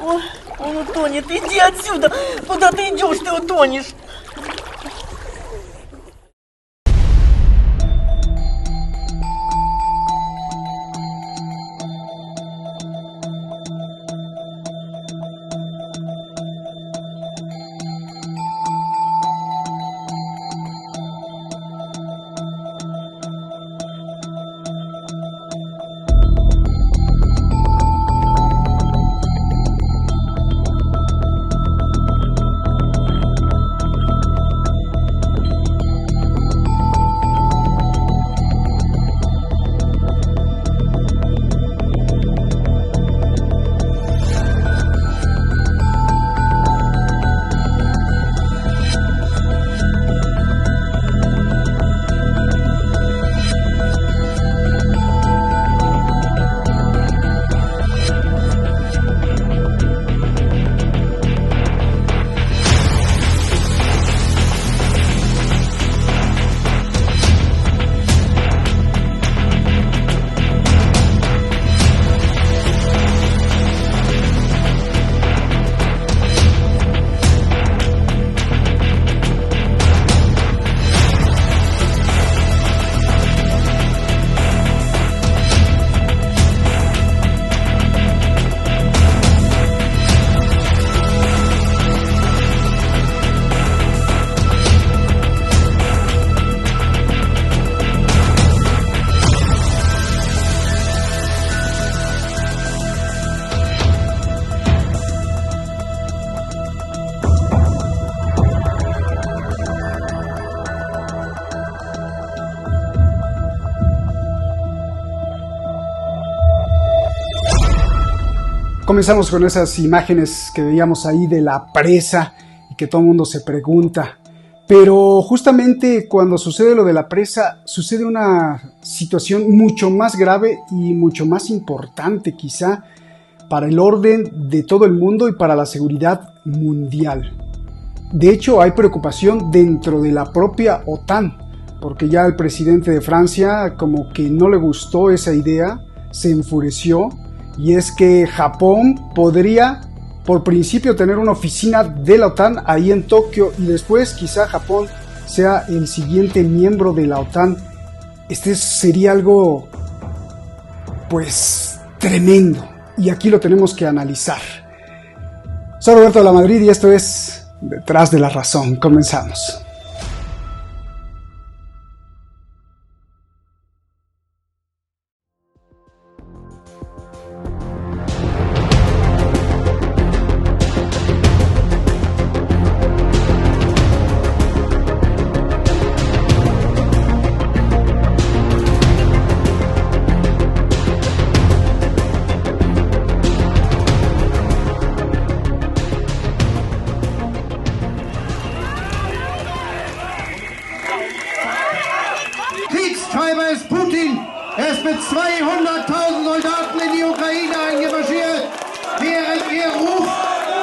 Ой, он утонет. Иди отсюда. Куда ты идешь, ты утонешь. Comenzamos con esas imágenes que veíamos ahí de la presa y que todo el mundo se pregunta. Pero justamente cuando sucede lo de la presa, sucede una situación mucho más grave y mucho más importante quizá para el orden de todo el mundo y para la seguridad mundial. De hecho, hay preocupación dentro de la propia OTAN, porque ya el presidente de Francia como que no le gustó esa idea, se enfureció. Y es que Japón podría, por principio, tener una oficina de la OTAN ahí en Tokio y después quizá Japón sea el siguiente miembro de la OTAN. Este sería algo, pues, tremendo. Y aquí lo tenemos que analizar. Soy Roberto de la Madrid y esto es Detrás de la Razón. Comenzamos. Kriegstreiber ist Putin. Er ist mit 200.000 Soldaten in die Ukraine eingemarschiert. Während er ruft,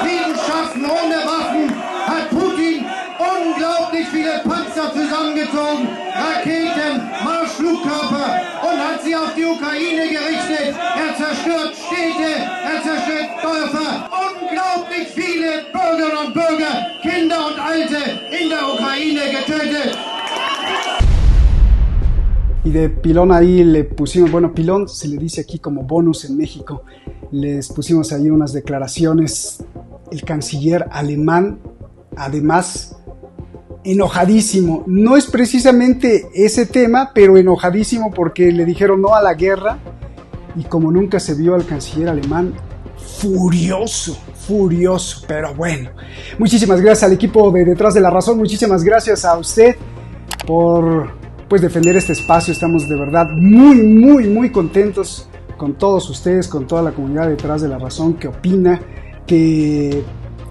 Frieden schaffen ohne Waffen, hat Putin unglaublich viele Panzer zusammengezogen, Raketen, Marschflugkörper und hat sie auf die Ukraine gerichtet. Er zerstört Städte, er zerstört Dörfer. Unglaublich viele Bürgerinnen und Bürger, Kinder und Alte in der Ukraine getötet. Y de pilón ahí le pusimos, bueno, pilón se le dice aquí como bonus en México, les pusimos ahí unas declaraciones, el canciller alemán, además, enojadísimo, no es precisamente ese tema, pero enojadísimo porque le dijeron no a la guerra, y como nunca se vio al canciller alemán, furioso, pero bueno, muchísimas gracias al equipo de Detrás de la Razón, muchísimas gracias a usted por defender este espacio. Estamos de verdad muy contentos con todos ustedes, con toda la comunidad Detrás de la Razón que opina, que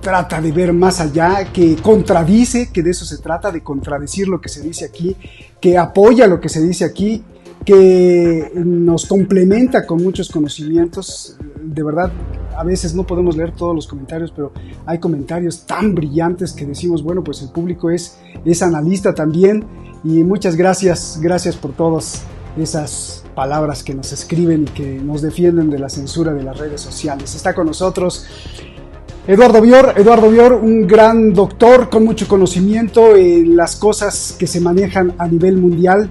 trata de ver más allá, que contradice, que de eso se trata, de contradecir lo que se dice aquí, que apoya lo que se dice aquí, que nos complementa con muchos conocimientos. De verdad, a veces no podemos leer todos los comentarios, pero hay comentarios tan brillantes que decimos, bueno, pues el público es analista también. Y muchas gracias por todas esas palabras que nos escriben y que nos defienden de la censura de las redes sociales. Está con nosotros Eduardo Bior, un gran doctor con mucho conocimiento en las cosas que se manejan a nivel mundial,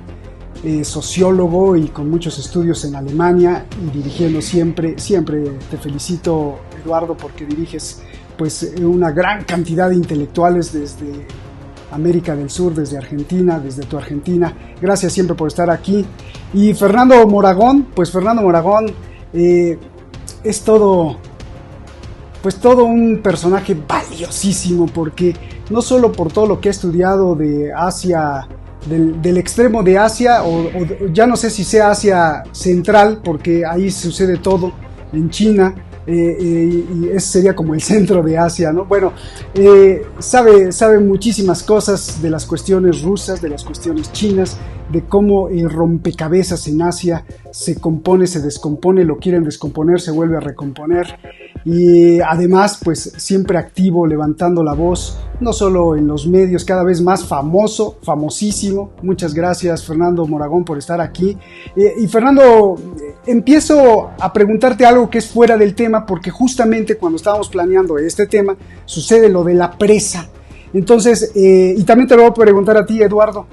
sociólogo y con muchos estudios en Alemania y dirigiendo siempre te felicito, Eduardo, porque diriges pues una gran cantidad de intelectuales desde América del Sur, desde Argentina, desde tu Argentina. Gracias siempre por estar aquí. Y Fernando Moragón, es todo un personaje valiosísimo, porque no solo por todo lo que ha estudiado de Asia, del extremo de Asia, o ya no sé si sea Asia central, porque ahí sucede todo, en China, y ese sería como el centro de Asia, ¿no? Bueno, sabe muchísimas cosas de las cuestiones rusas, de las cuestiones chinas, de cómo el rompecabezas en Asia se compone, se descompone, lo quieren descomponer, se vuelve a recomponer, y además pues siempre activo, levantando la voz, no solo en los medios, cada vez más famosísimo. Muchas gracias, Fernando Moragón, por estar aquí. Y Fernando, empiezo a preguntarte algo que es fuera del tema, porque justamente cuando estábamos planeando este tema sucede lo de la presa. Entonces, y también te lo voy a preguntar a ti, Eduardo,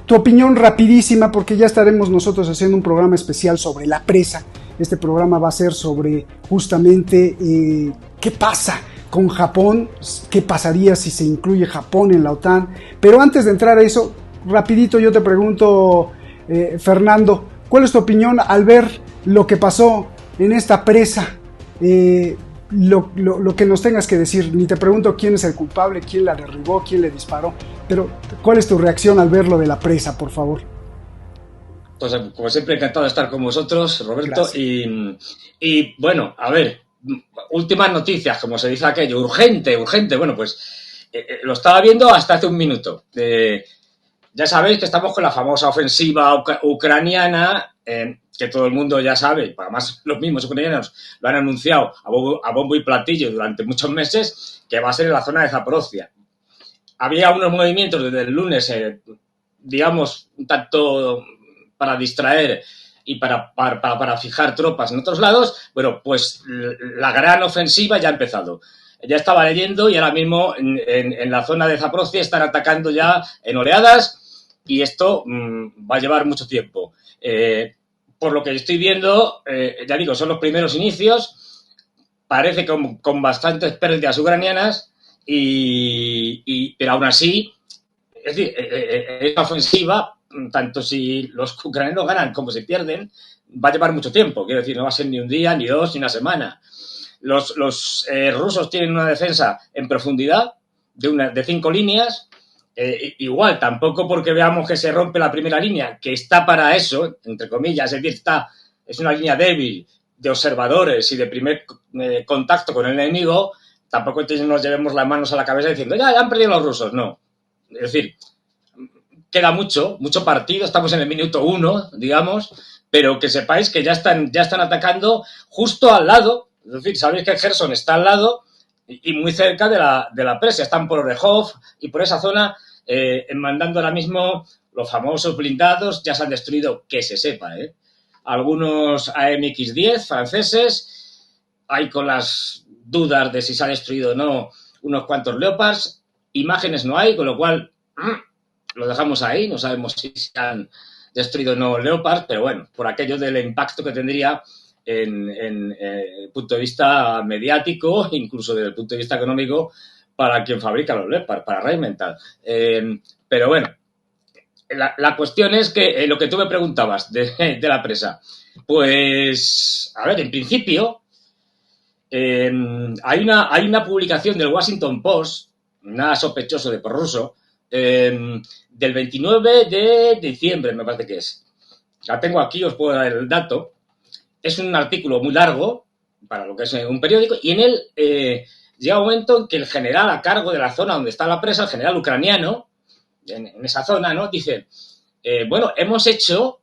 tu opinión rapidísima, porque ya estaremos nosotros haciendo un programa especial sobre la presa. Este programa va a ser sobre justamente qué pasa con Japón, qué pasaría si se incluye Japón en la OTAN. Pero antes de entrar a eso, rapidito yo te pregunto, Fernando, ¿cuál es tu opinión al ver lo que pasó en esta presa? Lo que nos tengas que decir. Ni te pregunto quién es el culpable, quién la derribó, quién le disparó, pero ¿cuál es tu reacción al ver lo de la presa, por favor? Pues como siempre, encantado de estar con vosotros, Roberto. Y bueno, a ver, últimas noticias, como se dice aquello, urgente. Bueno, pues lo estaba viendo hasta hace un minuto. Ya sabéis que estamos con la famosa ofensiva ucraniana, que todo el mundo ya sabe, además los mismos ucranianos lo han anunciado a bombo y platillo durante muchos meses, que va a ser en la zona de Zaporozhia. Había unos movimientos desde el lunes, digamos, un tanto para distraer y para fijar tropas en otros lados. Bueno, pues la gran ofensiva ya ha empezado. Ya estaba leyendo y ahora mismo en la zona de Zaporozhia están atacando ya en oleadas, y esto va a llevar mucho tiempo. Por lo que estoy viendo, ya digo, son los primeros inicios, parece con bastantes pérdidas ucranianas, pero aún así, es decir, esta ofensiva, tanto si los ucranianos ganan como si pierden, va a llevar mucho tiempo. Quiero decir, no va a ser ni un día, ni dos, ni una semana. Los rusos tienen una defensa en profundidad de 5 líneas. Igual, tampoco porque veamos que se rompe la primera línea, que está para eso, entre comillas, es decir, es una línea débil de observadores y de primer contacto con el enemigo. Tampoco nos llevemos las manos a la cabeza diciendo ya han perdido los rusos. No. Es decir, queda mucho partido, estamos en el minuto 1, digamos, pero que sepáis que ya están atacando justo al lado. Es decir, sabéis que Gerson está al lado y muy cerca de la presa. Están por Orehov y por esa zona, mandando ahora mismo los famosos blindados. Ya se han destruido, que se sepa, algunos AMX-10 franceses. Hay con las dudas de si se ha destruido o no unos cuantos Leopards. Imágenes no hay, con lo cual lo dejamos ahí. No sabemos si se han destruido o no Leopards, pero bueno, por aquello del impacto que tendría en punto de vista mediático, incluso desde el punto de vista económico, para quien fabrica los Leopard, para Rheinmetall. Pero bueno, la cuestión es que lo que tú me preguntabas de la presa, pues, a ver, en principio, hay una publicación del Washington Post, nada sospechoso de prorruso, del 29 de diciembre, me parece que es. La tengo aquí, os puedo dar el dato. Es un artículo muy largo, para lo que es un periódico, y en él llega un momento en que el general a cargo de la zona donde está la presa, el general ucraniano, en esa zona, ¿no? Dice, bueno, hemos hecho, o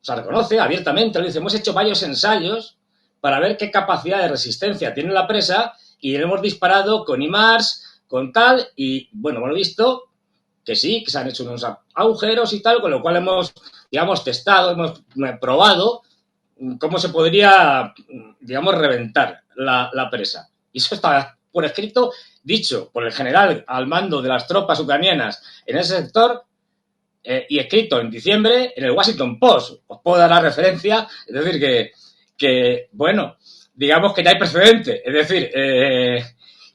sea, reconoce abiertamente, lo dice, hemos hecho varios ensayos para ver qué capacidad de resistencia tiene la presa, y le hemos disparado con HIMARS, con tal, y bueno, hemos visto que sí, que se han hecho unos agujeros y tal, con lo cual hemos, digamos, testado, hemos probado cómo se podría, digamos, reventar la presa. Y eso está por escrito, dicho por el general al mando de las tropas ucranianas en ese sector, y escrito en diciembre en el Washington Post. Os puedo dar la referencia, es decir, que bueno, digamos que ya hay precedente, es decir,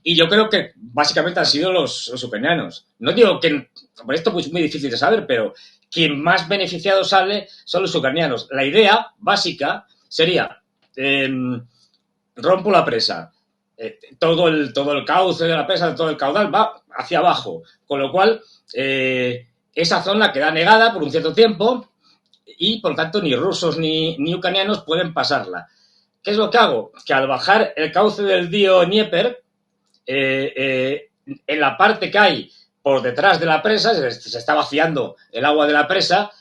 y yo creo que básicamente han sido los ucranianos. No digo que, esto es muy difícil de saber, pero quien más beneficiado sale son los ucranianos. La idea básica sería, rompo la presa, todo el cauce de la presa, todo el caudal va hacia abajo, con lo cual esa zona queda negada por un cierto tiempo y, por tanto, ni rusos ni ucranianos pueden pasarla. ¿Qué es lo que hago? Que al bajar el cauce del río Dnieper, en la parte que hay por detrás de la presa, se está vaciando el agua de la presa,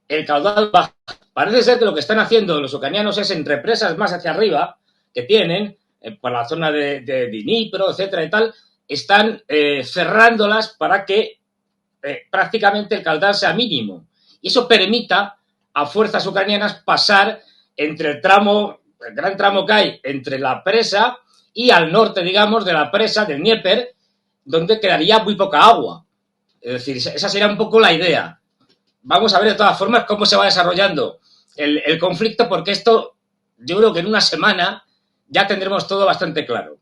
el caudal baja. Parece ser que lo que están haciendo los ucranianos es en represas más hacia arriba que tienen, por la zona de Dnipro, etcétera y tal, están cerrándolas para que prácticamente el caudal sea mínimo. Y eso permita a fuerzas ucranianas pasar entre el gran tramo que hay entre la presa y al norte, digamos, de la presa del Dnieper, donde quedaría muy poca agua. Es decir, esa sería un poco la idea. Vamos a ver de todas formas cómo se va desarrollando el conflicto, porque esto, yo creo que en una semana ya tendremos todo bastante claro.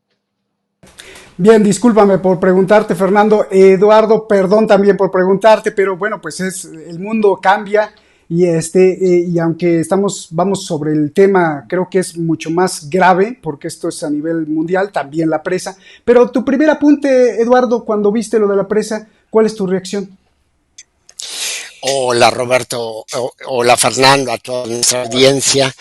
Bien, discúlpame por preguntarte, Fernando. Eduardo, perdón también por preguntarte, pero bueno, pues el mundo cambia y aunque vamos sobre el tema, creo que es mucho más grave, porque esto es a nivel mundial, también la presa. Pero tu primer apunte, Eduardo, cuando viste lo de la presa, ¿cuál es tu reacción? Hola Roberto, hola Fernando, a toda nuestra audiencia.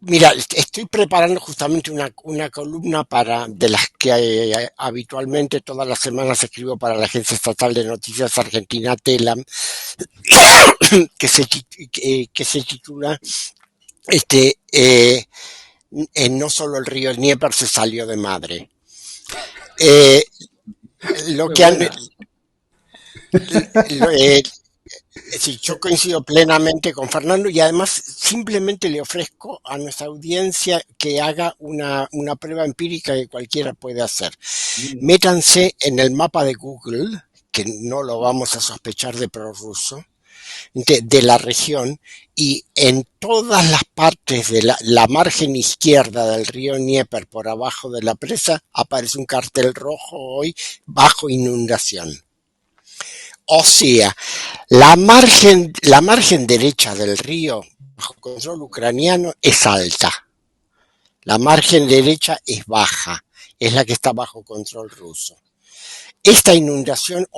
Mira, estoy preparando justamente una columna de las que habitualmente todas las semanas escribo para la Agencia Estatal de Noticias Argentina, TELAM, que se titula No solo el río Dnieper se salió de madre. Lo que han... Sí, yo coincido plenamente con Fernando y además simplemente le ofrezco a nuestra audiencia que haga una prueba empírica que cualquiera puede hacer. Métanse en el mapa de Google, que no lo vamos a sospechar de prorruso, de la región, y en todas las partes de la margen izquierda del río Dnieper por abajo de la presa aparece un cartel rojo hoy bajo inundación. O sea, la margen derecha del río bajo control ucraniano es alta. La margen derecha es baja, es la que está bajo control ruso. Esta inundación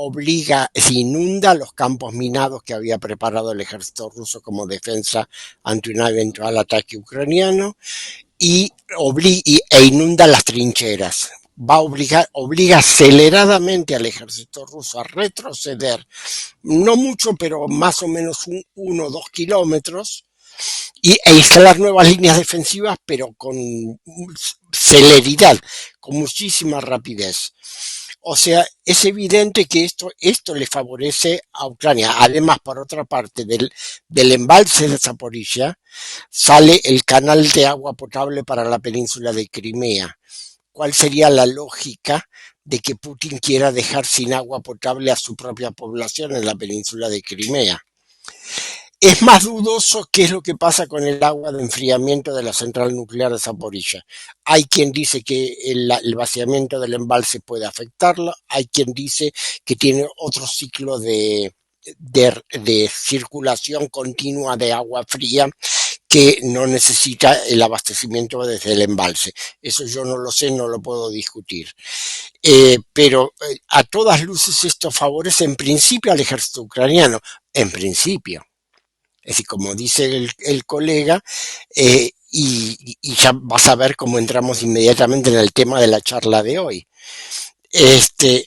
se inunda los campos minados que había preparado el ejército ruso como defensa ante un eventual ataque ucraniano e inunda las trincheras. Obliga aceleradamente al ejército ruso a retroceder, no mucho, pero más o menos 1 o 2 kilómetros, e instalar nuevas líneas defensivas, pero con celeridad, con muchísima rapidez. O sea, es evidente que esto le favorece a Ucrania. Además, por otra parte, del embalse de Zaporizhia sale el canal de agua potable para la península de Crimea. ¿Cuál sería la lógica de que Putin quiera dejar sin agua potable a su propia población en la península de Crimea? Es más dudoso qué es lo que pasa con el agua de enfriamiento de la central nuclear de Zaporizhia. Hay quien dice que el vaciamiento del embalse puede afectarlo, hay quien dice que tiene otro ciclo de circulación continua de agua fría que no necesita el abastecimiento desde el embalse. Eso yo no lo sé, no lo puedo discutir. Pero a todas luces esto favorece en principio al ejército ucraniano, en principio. Es decir, como dice el colega, y ya vas a ver cómo entramos inmediatamente en el tema de la charla de hoy. El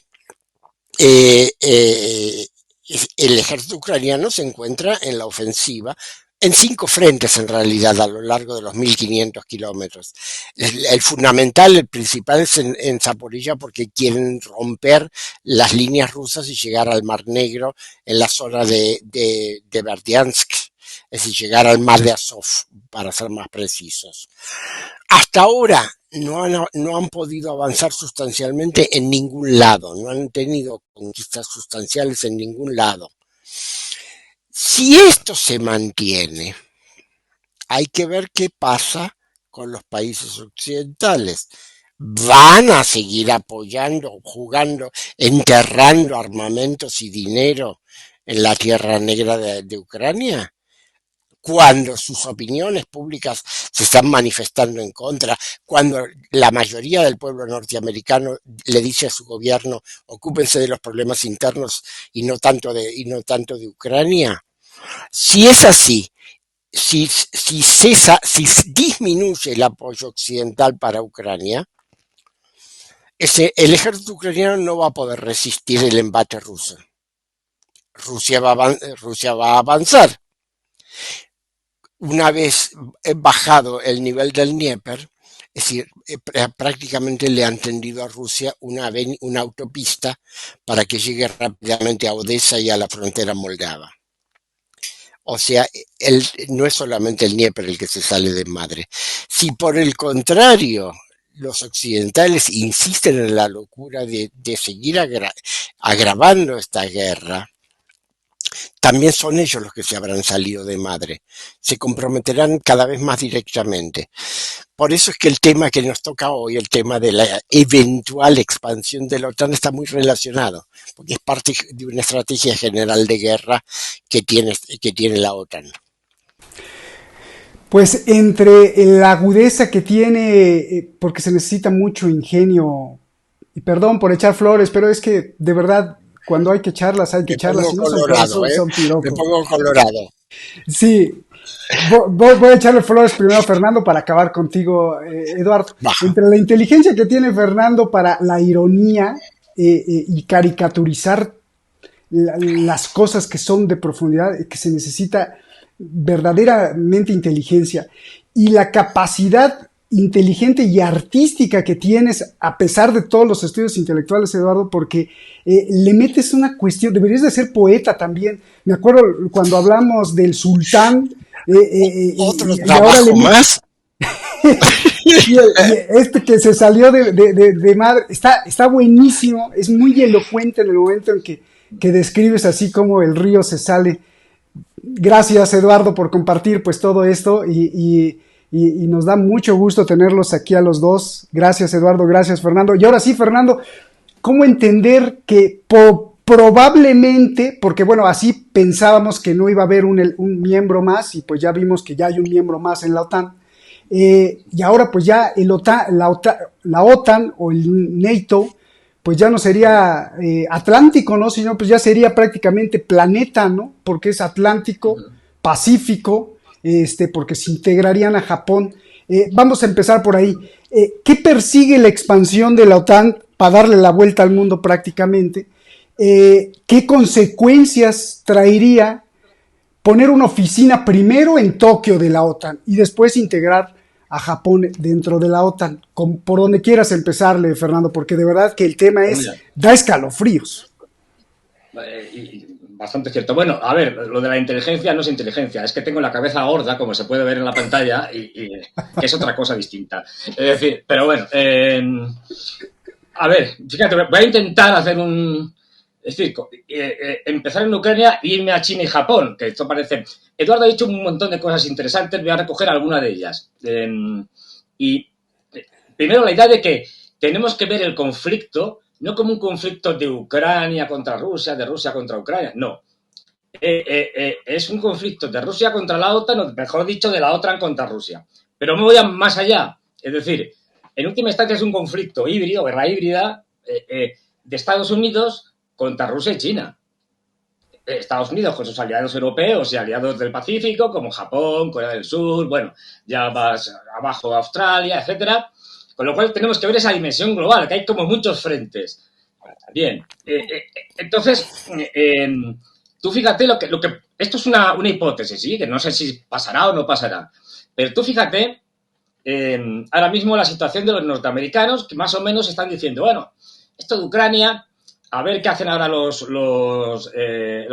ejército ucraniano se encuentra en la ofensiva en 5 frentes en realidad a lo largo de los 1.500 kilómetros. El fundamental, el principal es en Zaporizhia porque quieren romper las líneas rusas y llegar al Mar Negro en la zona de Berdiansk, es decir, llegar al mar de Azov, para ser más precisos. Hasta ahora no han podido avanzar sustancialmente en ningún lado, no han tenido conquistas sustanciales en ningún lado. Si esto se mantiene, hay que ver qué pasa con los países occidentales. Van a seguir apoyando, jugando, enterrando armamentos y dinero en la tierra negra de Ucrania, cuando sus opiniones públicas se están manifestando en contra, cuando la mayoría del pueblo norteamericano le dice a su gobierno: ocúpense de los problemas internos y no tanto de Ucrania. Si es así, si disminuye el apoyo occidental para Ucrania, el ejército ucraniano no va a poder resistir el embate ruso. Rusia va a avanzar. Una vez bajado el nivel del Dnieper, es decir, prácticamente le han tendido a Rusia una autopista para que llegue rápidamente a Odessa y a la frontera moldava. O sea, no es solamente el Dnieper el que se sale de madre. Si por el contrario los occidentales insisten en la locura de seguir agravando esta guerra, también son ellos los que se habrán salido de madre. Se comprometerán cada vez más directamente. Por eso es que el tema que nos toca hoy, el tema de la eventual expansión de la OTAN, está muy relacionado, porque es parte de una estrategia general de guerra que tiene la OTAN. Pues entre la agudeza que tiene, porque se necesita mucho ingenio, y perdón por echar flores, pero es que de verdad cuando hay que echarlas, hay que echarlas. Si no son piropos. Me pongo colorado. Sí. Voy a echarle flores primero a Fernando para acabar contigo, Eduardo. Baja. Entre la inteligencia que tiene Fernando para la ironía y caricaturizar las cosas que son de profundidad, que se necesita verdaderamente inteligencia, y la capacidad inteligente y artística que tienes a pesar de todos los estudios intelectuales, Eduardo, porque le metes una cuestión, deberías de ser poeta también. Me acuerdo cuando hablamos del sultán, otro trabajo más. y este que se salió de madre, está buenísimo, es muy elocuente en el momento en que describes así como el río se sale. Gracias, Eduardo, por compartir pues todo esto y nos da mucho gusto tenerlos aquí a los dos. Gracias, Eduardo, gracias, Fernando. Y ahora sí, Fernando, ¿cómo entender que probablemente, porque bueno, así pensábamos que no iba a haber un miembro más, y pues ya vimos que ya hay un miembro más en la OTAN, y ahora pues ya la OTAN o el NATO, pues ya no sería Atlántico, ¿no? Sino pues ya sería prácticamente planeta, ¿no? Porque es Atlántico, Pacífico, porque se integrarían a Japón. Vamos a empezar por ahí. ¿Qué persigue la expansión de la OTAN para darle la vuelta al mundo prácticamente? ¿Qué consecuencias traería poner una oficina primero en Tokio de la OTAN y después integrar a Japón dentro de la OTAN? Por donde quieras empezarle, Fernando, porque de verdad que el tema da escalofríos. Bastante cierto. Bueno, a ver, lo de la inteligencia no es inteligencia, es que tengo la cabeza gorda, como se puede ver en la pantalla, y que es otra cosa distinta. Es decir, pero bueno, a ver, fíjate, voy a intentar hacer es decir, empezar en Ucrania e irme a China y Japón, que esto parece... Eduardo ha dicho un montón de cosas interesantes, voy a recoger alguna de ellas. Y primero la idea de que tenemos que ver el conflicto no como un conflicto de Ucrania contra Rusia, de Rusia contra Ucrania, no. Es un conflicto de Rusia contra la OTAN, o mejor dicho, de la OTAN contra Rusia. Pero me voy más allá. Es decir, en última instancia es un conflicto híbrido, guerra híbrida, de Estados Unidos contra Rusia y China. Estados Unidos con sus aliados europeos y aliados del Pacífico, como Japón, Corea del Sur, bueno, ya vas abajo Australia, etcétera. Con lo cual tenemos que ver esa dimensión global, que hay como muchos frentes. Bien, entonces, tú fíjate lo que... Esto es una hipótesis, ¿sí? Que no sé si pasará o no pasará. Pero tú fíjate, ahora mismo la situación de los norteamericanos, que más o menos están diciendo, bueno, esto de Ucrania, a ver qué hacen ahora los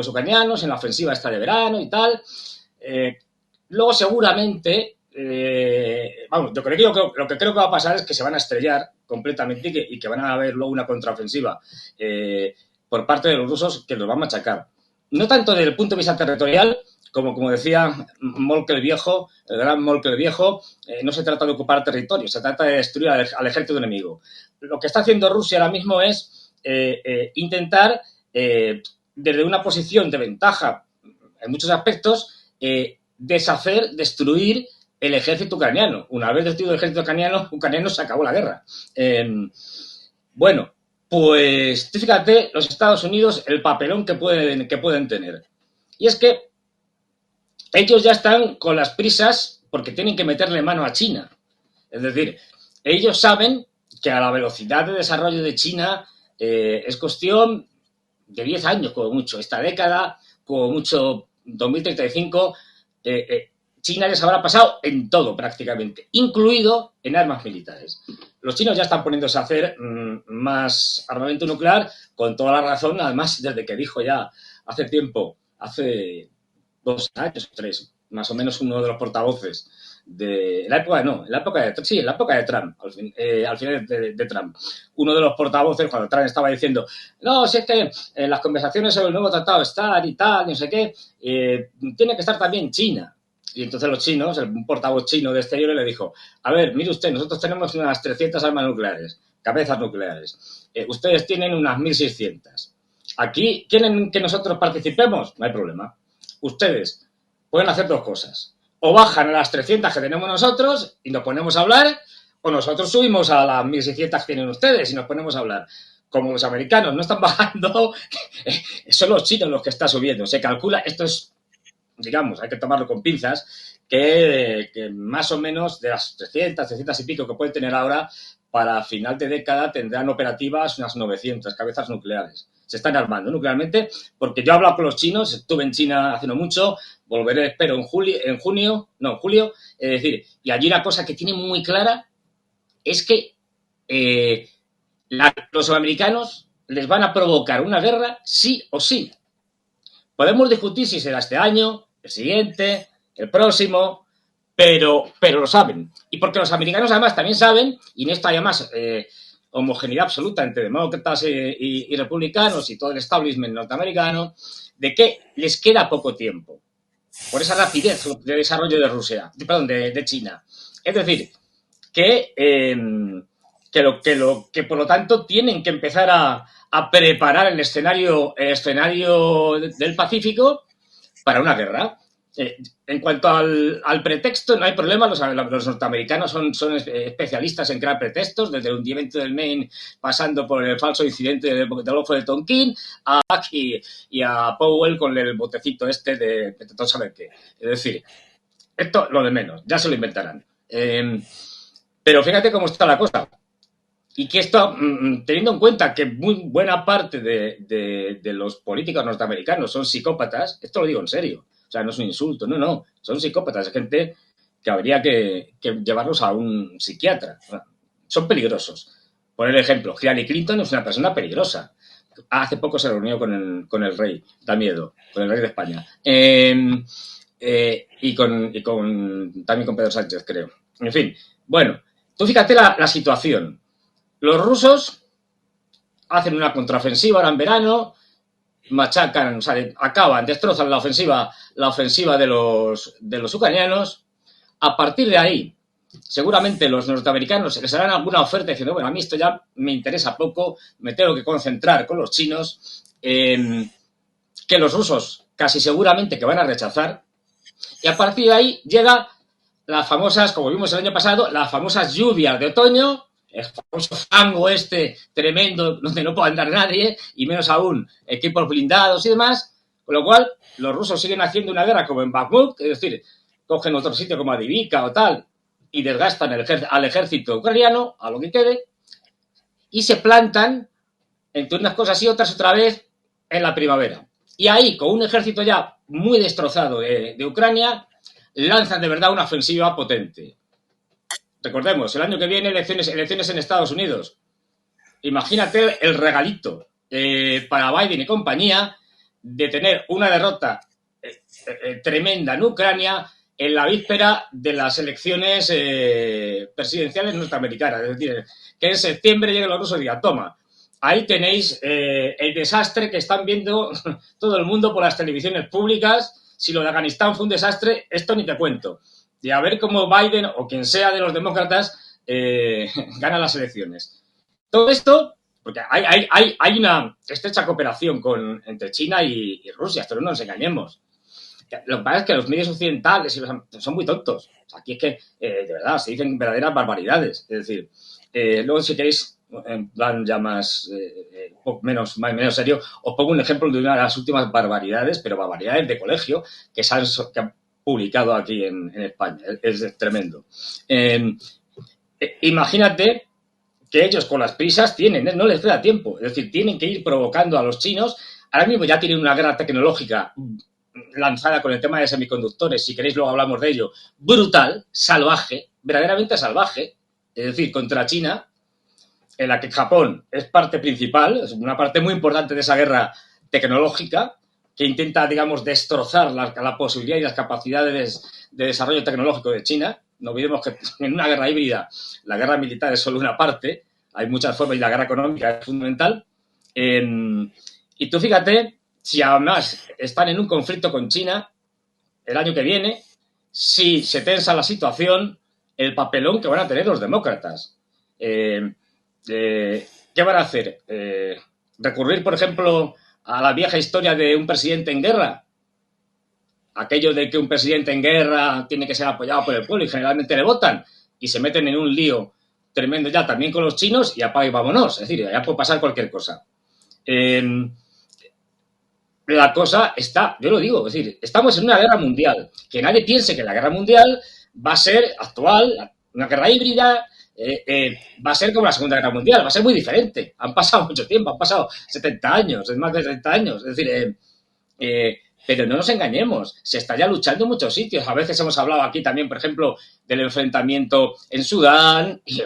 ucranianos en la ofensiva esta de verano y tal. luego seguramente, vamos, lo que creo que va a pasar es que se van a estrellar completamente y que van a haber luego una contraofensiva por parte de los rusos que los van a machacar. No tanto desde el punto de vista territorial, como decía Moltke el Viejo, el gran Moltke el Viejo, no se trata de ocupar territorio, se trata de destruir al ejército enemigo. Lo que está haciendo Rusia ahora mismo es intentar, desde una posición de ventaja en muchos aspectos, destruir el ejército ucraniano. Una vez destruido el ejército ucraniano se acabó la guerra. Bueno, pues fíjate, los Estados Unidos, el papelón que pueden tener. Y es que ellos ya están con las prisas porque tienen que meterle mano a China. Es decir, ellos saben que a la velocidad de desarrollo de China es cuestión de 10 años, como mucho. Esta década, como mucho 2035, China les habrá pasado en todo prácticamente, incluido en armas militares. Los chinos ya están poniéndose a hacer más armamento nuclear, con toda la razón, además, desde que dijo ya hace tiempo, hace 2 años o 3, más o menos, uno de los portavoces de la época, en la época de Trump, al final de Trump. Uno de los portavoces, cuando Trump estaba diciendo, no, si es que en las conversaciones sobre el nuevo tratado estar y tal, no sé qué, tiene que estar también China. Y entonces los chinos, un portavoz chino de Exteriores le dijo, a ver, mire usted, nosotros tenemos unas 300 armas nucleares, cabezas nucleares. Ustedes tienen unas 1.600. Aquí, ¿quieren que nosotros participemos? No hay problema. Ustedes pueden hacer 2 cosas. O bajan a las 300 que tenemos nosotros y nos ponemos a hablar, o nosotros subimos a las 1.600 que tienen ustedes y nos ponemos a hablar. Como los americanos no están bajando, son los chinos los que están subiendo. Se calcula, esto es, digamos, hay que tomarlo con pinzas, que más o menos de las 300 y pico que pueden tener ahora, para final de década tendrán operativas unas 900 cabezas nucleares. Se están armando nuclearmente, porque yo he hablado con los chinos, estuve en China hace no mucho, volveré, espero, en julio, es decir, y allí una cosa que tienen muy clara es que los americanos les van a provocar una guerra sí o sí. Podemos discutir si será este año, el siguiente, el próximo, pero lo saben. Y porque los americanos además también saben, y en esto hay además homogeneidad absoluta entre demócratas y republicanos y todo el establishment norteamericano, de que les queda poco tiempo por esa rapidez de desarrollo de Rusia, de China. Es decir, que por lo tanto tienen que empezar a preparar el escenario del Pacífico para una guerra. En cuanto al pretexto, no hay problema. Los norteamericanos son especialistas en crear pretextos, desde el hundimiento del Maine, pasando por el falso incidente del Golfo de Tonkin, a Aki y a Powell con el botecito este de todo saber qué. Es decir, esto lo de menos, ya se lo inventarán. Pero fíjate cómo está la cosa. Y que esto, teniendo en cuenta que muy buena parte de los políticos norteamericanos son psicópatas, esto lo digo en serio. O sea, no es un insulto, no, son psicópatas, es gente que habría que llevarlos a un psiquiatra. Son peligrosos. Por ejemplo, Hillary Clinton es una persona peligrosa. Hace poco se reunió con el rey, da miedo, con el rey de España. Y también con Pedro Sánchez, creo. En fin, bueno, tú fíjate la situación. Los rusos hacen una contraofensiva ahora en verano, machacan, o sea, destrozan la ofensiva de los ucranianos. A partir de ahí, seguramente los norteamericanos les harán alguna oferta diciendo, bueno, a mí esto ya me interesa poco, me tengo que concentrar con los chinos, que los rusos casi seguramente que van a rechazar, y a partir de ahí llega las famosas, como vimos el año pasado, las famosas lluvias de otoño, el famoso fango este tremendo donde no puede andar nadie, y menos aún equipos blindados y demás, con lo cual los rusos siguen haciendo una guerra como en Bakhmut, es decir, cogen otro sitio como Adivika o tal, y desgastan al ejército ucraniano, a lo que quede, y se plantan entre unas cosas y otras otra vez en la primavera. Y ahí, con un ejército ya muy destrozado de Ucrania, lanzan de verdad una ofensiva potente. Recordemos, el año que viene elecciones en Estados Unidos. Imagínate el regalito para Biden y compañía de tener una derrota tremenda en Ucrania en la víspera de las elecciones presidenciales norteamericanas. Es decir, que en septiembre lleguen los rusos y digan, toma, ahí tenéis el desastre que están viendo todo el mundo por las televisiones públicas. Si lo de Afganistán fue un desastre, esto ni te cuento. Y a ver cómo Biden o quien sea de los demócratas gana las elecciones. Todo esto, porque hay una estrecha cooperación entre China y Rusia, esto no nos engañemos. Lo que pasa es que los medios occidentales son muy tontos. Aquí es que, de verdad, se dicen verdaderas barbaridades. Es decir, luego si queréis, en plan ya más menos serio, os pongo un ejemplo de una de las últimas barbaridades, pero barbaridades de colegio, que han publicado aquí en España. Es tremendo. Imagínate que ellos con las prisas no les queda tiempo. Es decir, tienen que ir provocando a los chinos. Ahora mismo ya tienen una guerra tecnológica lanzada con el tema de semiconductores, si queréis luego hablamos de ello, brutal, salvaje, verdaderamente salvaje, es decir, contra China, en la que Japón es parte principal, es una parte muy importante de esa guerra tecnológica, que intenta, digamos, destrozar la posibilidad y las capacidades de desarrollo tecnológico de China. No olvidemos que en una guerra híbrida la guerra militar es solo una parte, hay muchas formas y la guerra económica es fundamental. Y tú fíjate, si además están en un conflicto con China el año que viene, si se tensa la situación, el papelón que van a tener los demócratas. ¿Qué van a hacer? ¿Recurrir, por ejemplo, a la vieja historia de un presidente en guerra? Aquello de que un presidente en guerra tiene que ser apoyado por el pueblo y generalmente le votan y se meten en un lío tremendo ya también con los chinos y apaga y vámonos. Es decir, ya puede pasar cualquier cosa. La cosa está, yo lo digo, es decir, estamos en una guerra mundial. Que nadie piense que la guerra mundial va a ser actual, una guerra híbrida, va a ser como la Segunda Guerra Mundial, va a ser muy diferente. Han pasado mucho tiempo, han pasado 70 años, es más de 30 años. Es decir, pero no nos engañemos, se está ya luchando en muchos sitios. A veces hemos hablado aquí también, por ejemplo, del enfrentamiento en Sudán, y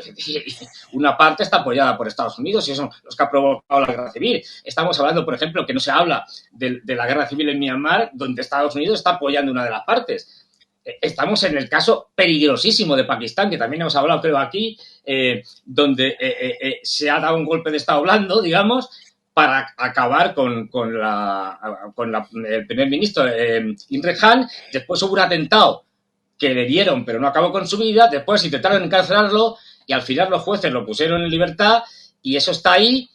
una parte está apoyada por Estados Unidos y son los que ha provocado la guerra civil. Estamos hablando, por ejemplo, que no se habla de la guerra civil en Myanmar, donde Estados Unidos está apoyando una de las partes. Estamos en el caso peligrosísimo de Pakistán, que también hemos hablado, creo, aquí, donde se ha dado un golpe de Estado blando, digamos, para acabar con el primer ministro Imran Khan. Después hubo un atentado que le dieron, pero no acabó con su vida. Después intentaron encarcelarlo y al final los jueces lo pusieron en libertad y eso está ahí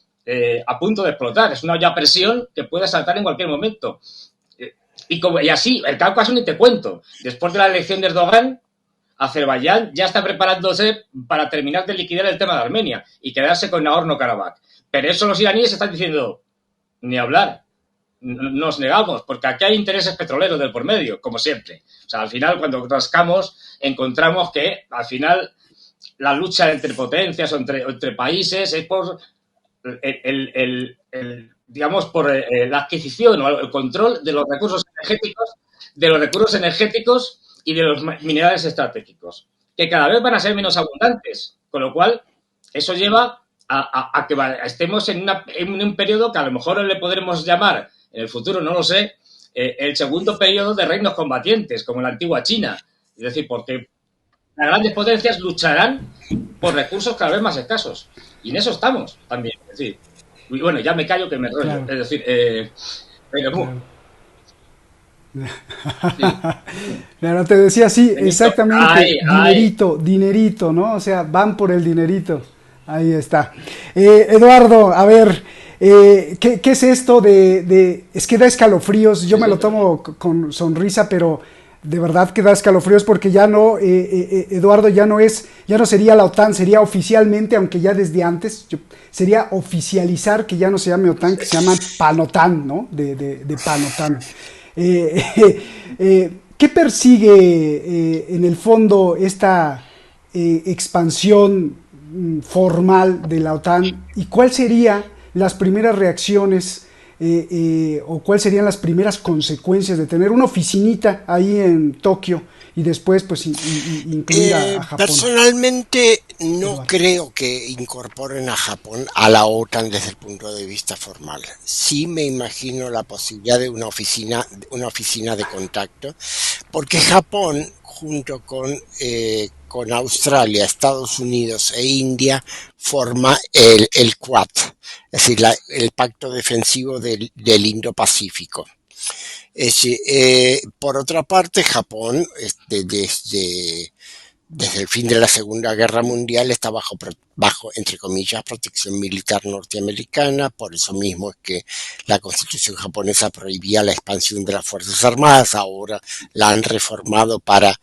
a punto de explotar. Es una olla a presión que puede saltar en cualquier momento. Y así, el Cáucaso ni te cuento. Después de la elección de Erdogan, Azerbaiyán ya está preparándose para terminar de liquidar el tema de Armenia y quedarse con Nagorno-Karabaj. Pero eso los iraníes están diciendo, ni hablar, nos negamos, porque aquí hay intereses petroleros del por medio, como siempre. O sea, al final, cuando rascamos, encontramos que, al final, la lucha entre potencias o entre países es por digamos, por la adquisición o el control de los recursos energéticos y de los minerales estratégicos, que cada vez van a ser menos abundantes, con lo cual eso lleva a que estemos en un periodo que a lo mejor le podremos llamar, en el futuro, no lo sé, el segundo periodo de reinos combatientes, como en la antigua China. Es decir, porque las grandes potencias lucharán por recursos cada vez más escasos. Y en eso estamos también. Es decir, y bueno, ya me callo que me rollo. Claro. Es decir, pero claro. Sí. Claro, te decía, sí, exactamente, dinerito, ¿no? O sea, van por el dinerito. Ahí está. Eduardo, a ver, ¿qué es esto es que da escalofríos? Yo me lo tomo con sonrisa, pero de verdad que da escalofríos porque ya no, Eduardo, ya no sería la OTAN, sería oficialmente, aunque ya desde antes, sería oficializar que ya no se llame OTAN, que se llama PANOTAN, ¿no? De PANOTAN. ¿Qué persigue en el fondo esta expansión formal de la OTAN y cuáles serían las primeras reacciones o cuáles serían las primeras consecuencias de tener una oficinita ahí en Tokio y después pues incluir a Japón. Personalmente no Eduardo. creo que incorporen a Japón a la OTAN desde el punto de vista formal. Sí me imagino la posibilidad de una oficina de contacto, porque Japón, junto con Australia, Estados Unidos e India, forma el Quad, es decir, el pacto defensivo del Indo-Pacífico. Por otra parte, Japón, desde el fin de la Segunda Guerra Mundial, está bajo, entre comillas, protección militar norteamericana. Por eso mismo es que la Constitución japonesa prohibía la expansión de las Fuerzas Armadas. Ahora la han reformado para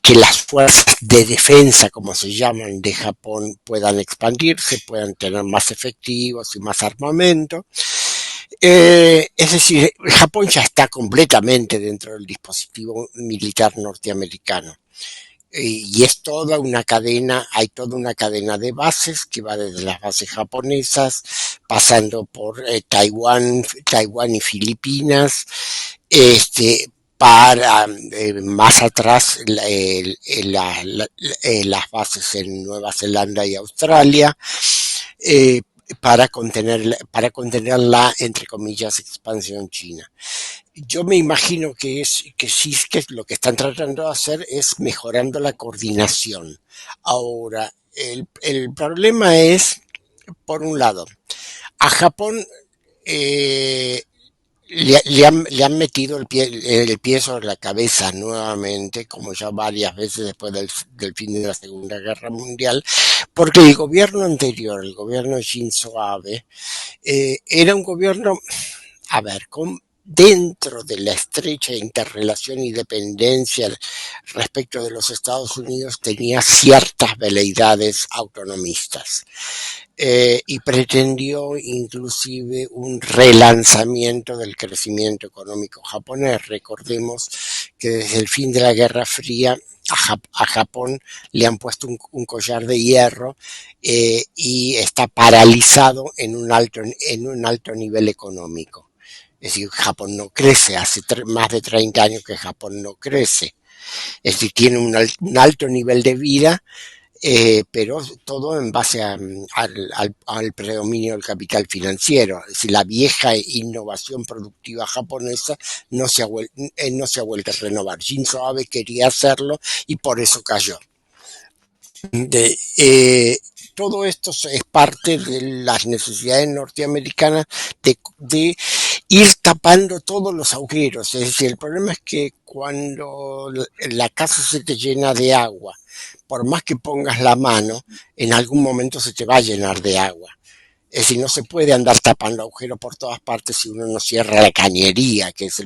que las fuerzas de defensa, como se llaman, de Japón puedan expandirse, puedan tener más efectivos y más armamento. Es decir, Japón ya está completamente dentro del dispositivo militar norteamericano. Y es toda una cadena, hay toda una cadena de bases que va desde las bases japonesas, pasando por Taiwán y Filipinas, para más atrás las bases en Nueva Zelanda y Australia, para contener la, entre comillas, expansión china. Yo me imagino que sí, que lo que están tratando de hacer es mejorando la coordinación. Ahora, el problema es, por un lado, a Japón le han metido el pie sobre la cabeza nuevamente, como ya varias veces después del fin de la Segunda Guerra Mundial, porque el gobierno anterior, el gobierno Shinzo Abe, era un gobierno, dentro de la estrecha interrelación y dependencia respecto de los Estados Unidos, tenía ciertas veleidades autonomistas. Y pretendió inclusive un relanzamiento del crecimiento económico japonés. Recordemos que desde el fin de la Guerra Fría a Japón le han puesto un collar de hierro y está paralizado en un alto nivel económico. Es decir, Japón no crece, hace más de 30 años que Japón no crece. Es decir, tiene un alto nivel de vida, pero todo en base al predominio del capital financiero. Es decir, la vieja innovación productiva japonesa no se ha vuelto a renovar. Shinzo Abe quería hacerlo y por eso cayó. Todo esto es parte de las necesidades norteamericanas de ir tapando todos los agujeros. Es decir, el problema es que cuando la casa se te llena de agua, por más que pongas la mano, en algún momento se te va a llenar de agua. Es decir, no se puede andar tapando agujeros por todas partes si uno no cierra la cañería, que es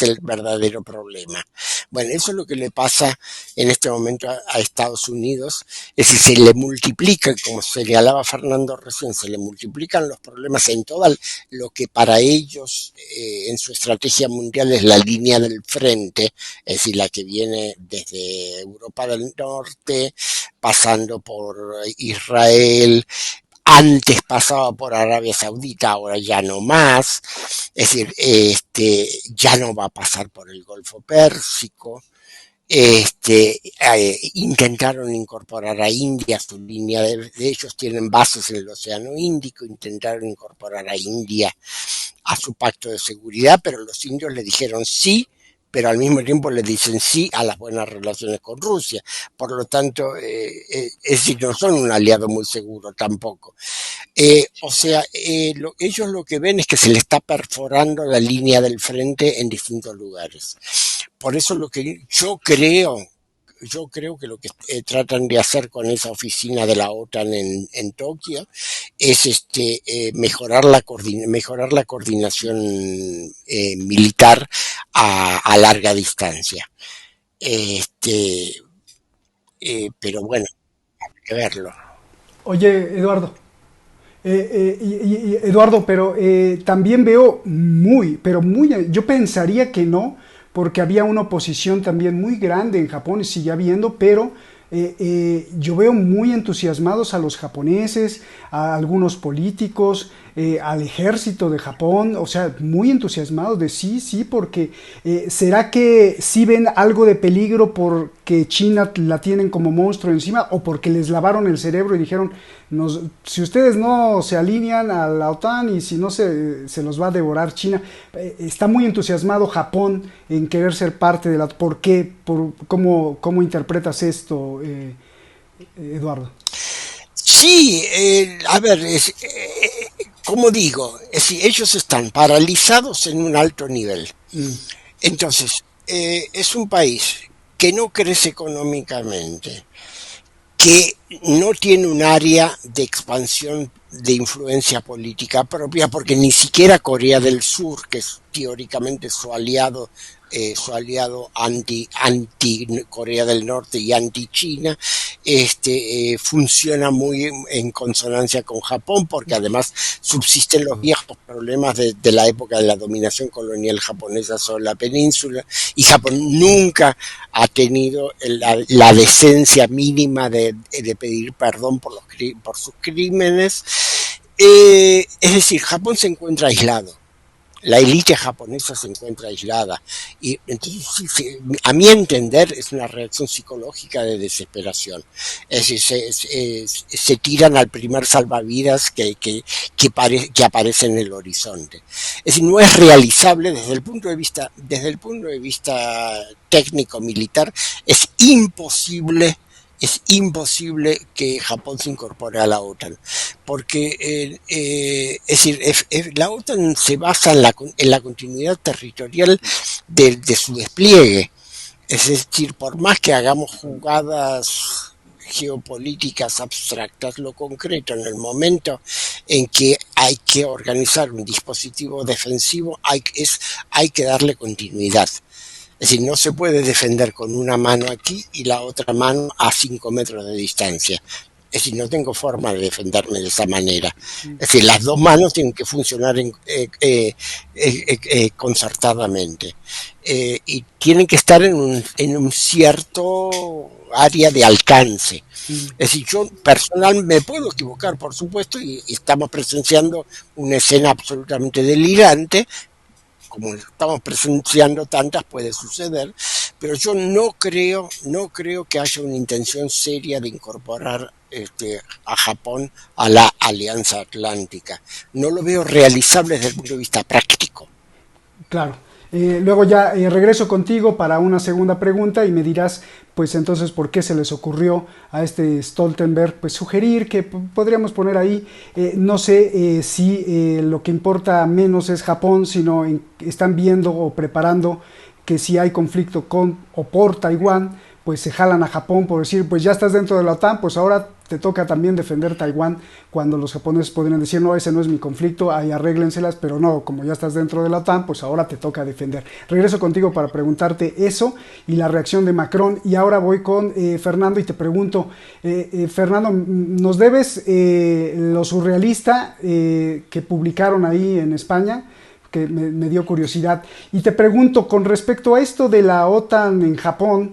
el verdadero problema. Bueno, eso es lo que le pasa en este momento a Estados Unidos. Es decir, se le multiplican, como señalaba Fernando recién, se le multiplican los problemas en todo lo que para ellos en su estrategia mundial es la línea del frente, es decir, la que viene desde Europa del Norte, pasando por Israel. Antes pasaba por Arabia Saudita, ahora ya no más. Es decir, ya no va a pasar por el Golfo Pérsico. Intentaron incorporar a India a su línea de ellos tienen bases en el Océano Índico, intentaron incorporar a India a su pacto de seguridad, pero los indios le dijeron sí, pero al mismo tiempo le dicen sí a las buenas relaciones con Rusia. Por lo tanto, es decir, no son un aliado muy seguro tampoco. Ellos lo que ven es que se le está perforando la línea del frente en distintos lugares. Por eso lo que yo creo que lo que tratan de hacer con esa oficina de la OTAN en Tokio es mejorar la coordinación militar a larga distancia. Pero bueno, hay que verlo. Oye, Eduardo. Eduardo, pero también veo yo pensaría que no, porque había una oposición también muy grande en Japón y sigue habiendo, pero yo veo muy entusiasmados a los japoneses, a algunos políticos, al ejército de Japón, o sea, muy entusiasmados de sí, porque ¿será que sí ven algo de peligro porque China la tienen como monstruo encima o porque les lavaron el cerebro y dijeron, si ustedes no se alinean a la OTAN y si no se los va a devorar China? Está muy entusiasmado Japón en querer ser parte de la... ¿Por qué? ¿Cómo interpretas esto, Eduardo? Sí, a ver, como digo, ellos están paralizados en un alto nivel. Entonces, es un país que no crece económicamente, que no tiene un área de expansión de influencia política propia, porque ni siquiera Corea del Sur, que es teóricamente su aliado anti Corea del Norte y anti China, funciona muy en consonancia con Japón, porque además subsisten los viejos problemas de la época de la dominación colonial japonesa sobre la península, y Japón nunca ha tenido la decencia mínima de pedir perdón por sus crímenes. Es decir, Japón se encuentra aislado. La élite japonesa se encuentra aislada, y entonces a mi entender es una reacción psicológica de desesperación. Es decir, se tiran al primer salvavidas que aparece en el horizonte. Es decir, no es realizable desde el punto de vista técnico militar. Es imposible que Japón se incorpore a la OTAN, porque es decir, la OTAN se basa en la continuidad territorial de su despliegue. Es decir, por más que hagamos jugadas geopolíticas abstractas, lo concreto en el momento en que hay que organizar un dispositivo defensivo hay que darle continuidad. Es decir, no se puede defender con una mano aquí y la otra mano a 5 metros de distancia. Es decir, no tengo forma de defenderme de esa manera. Es decir, las dos manos tienen que funcionar concertadamente. Y tienen que estar en un cierto área de alcance. Es decir, yo personal me puedo equivocar, por supuesto, y estamos presenciando una escena absolutamente delirante. Como estamos presenciando tantas, puede suceder, pero yo no creo que haya una intención seria de incorporar a Japón a la Alianza Atlántica. No lo veo realizable desde el punto de vista práctico. Claro. Luego ya regreso contigo para una segunda pregunta y me dirás, pues entonces, ¿por qué se les ocurrió a Stoltenberg pues sugerir que podríamos poner ahí, no sé si lo que importa menos es Japón, sino están viendo o preparando que si hay conflicto con o por Taiwán, pues se jalan a Japón por decir, pues ya estás dentro de la OTAN, pues ahora te toca también defender Taiwán, cuando los japoneses podrían decir, no, ese no es mi conflicto, ahí arréglenselas, pero no, como ya estás dentro de la OTAN, pues ahora te toca defender. Regreso contigo para preguntarte eso y la reacción de Macron, y ahora voy con Fernando y te pregunto, Fernando, ¿nos debes lo surrealista que publicaron ahí en España? Que me dio curiosidad. Y te pregunto, con respecto a esto de la OTAN en Japón,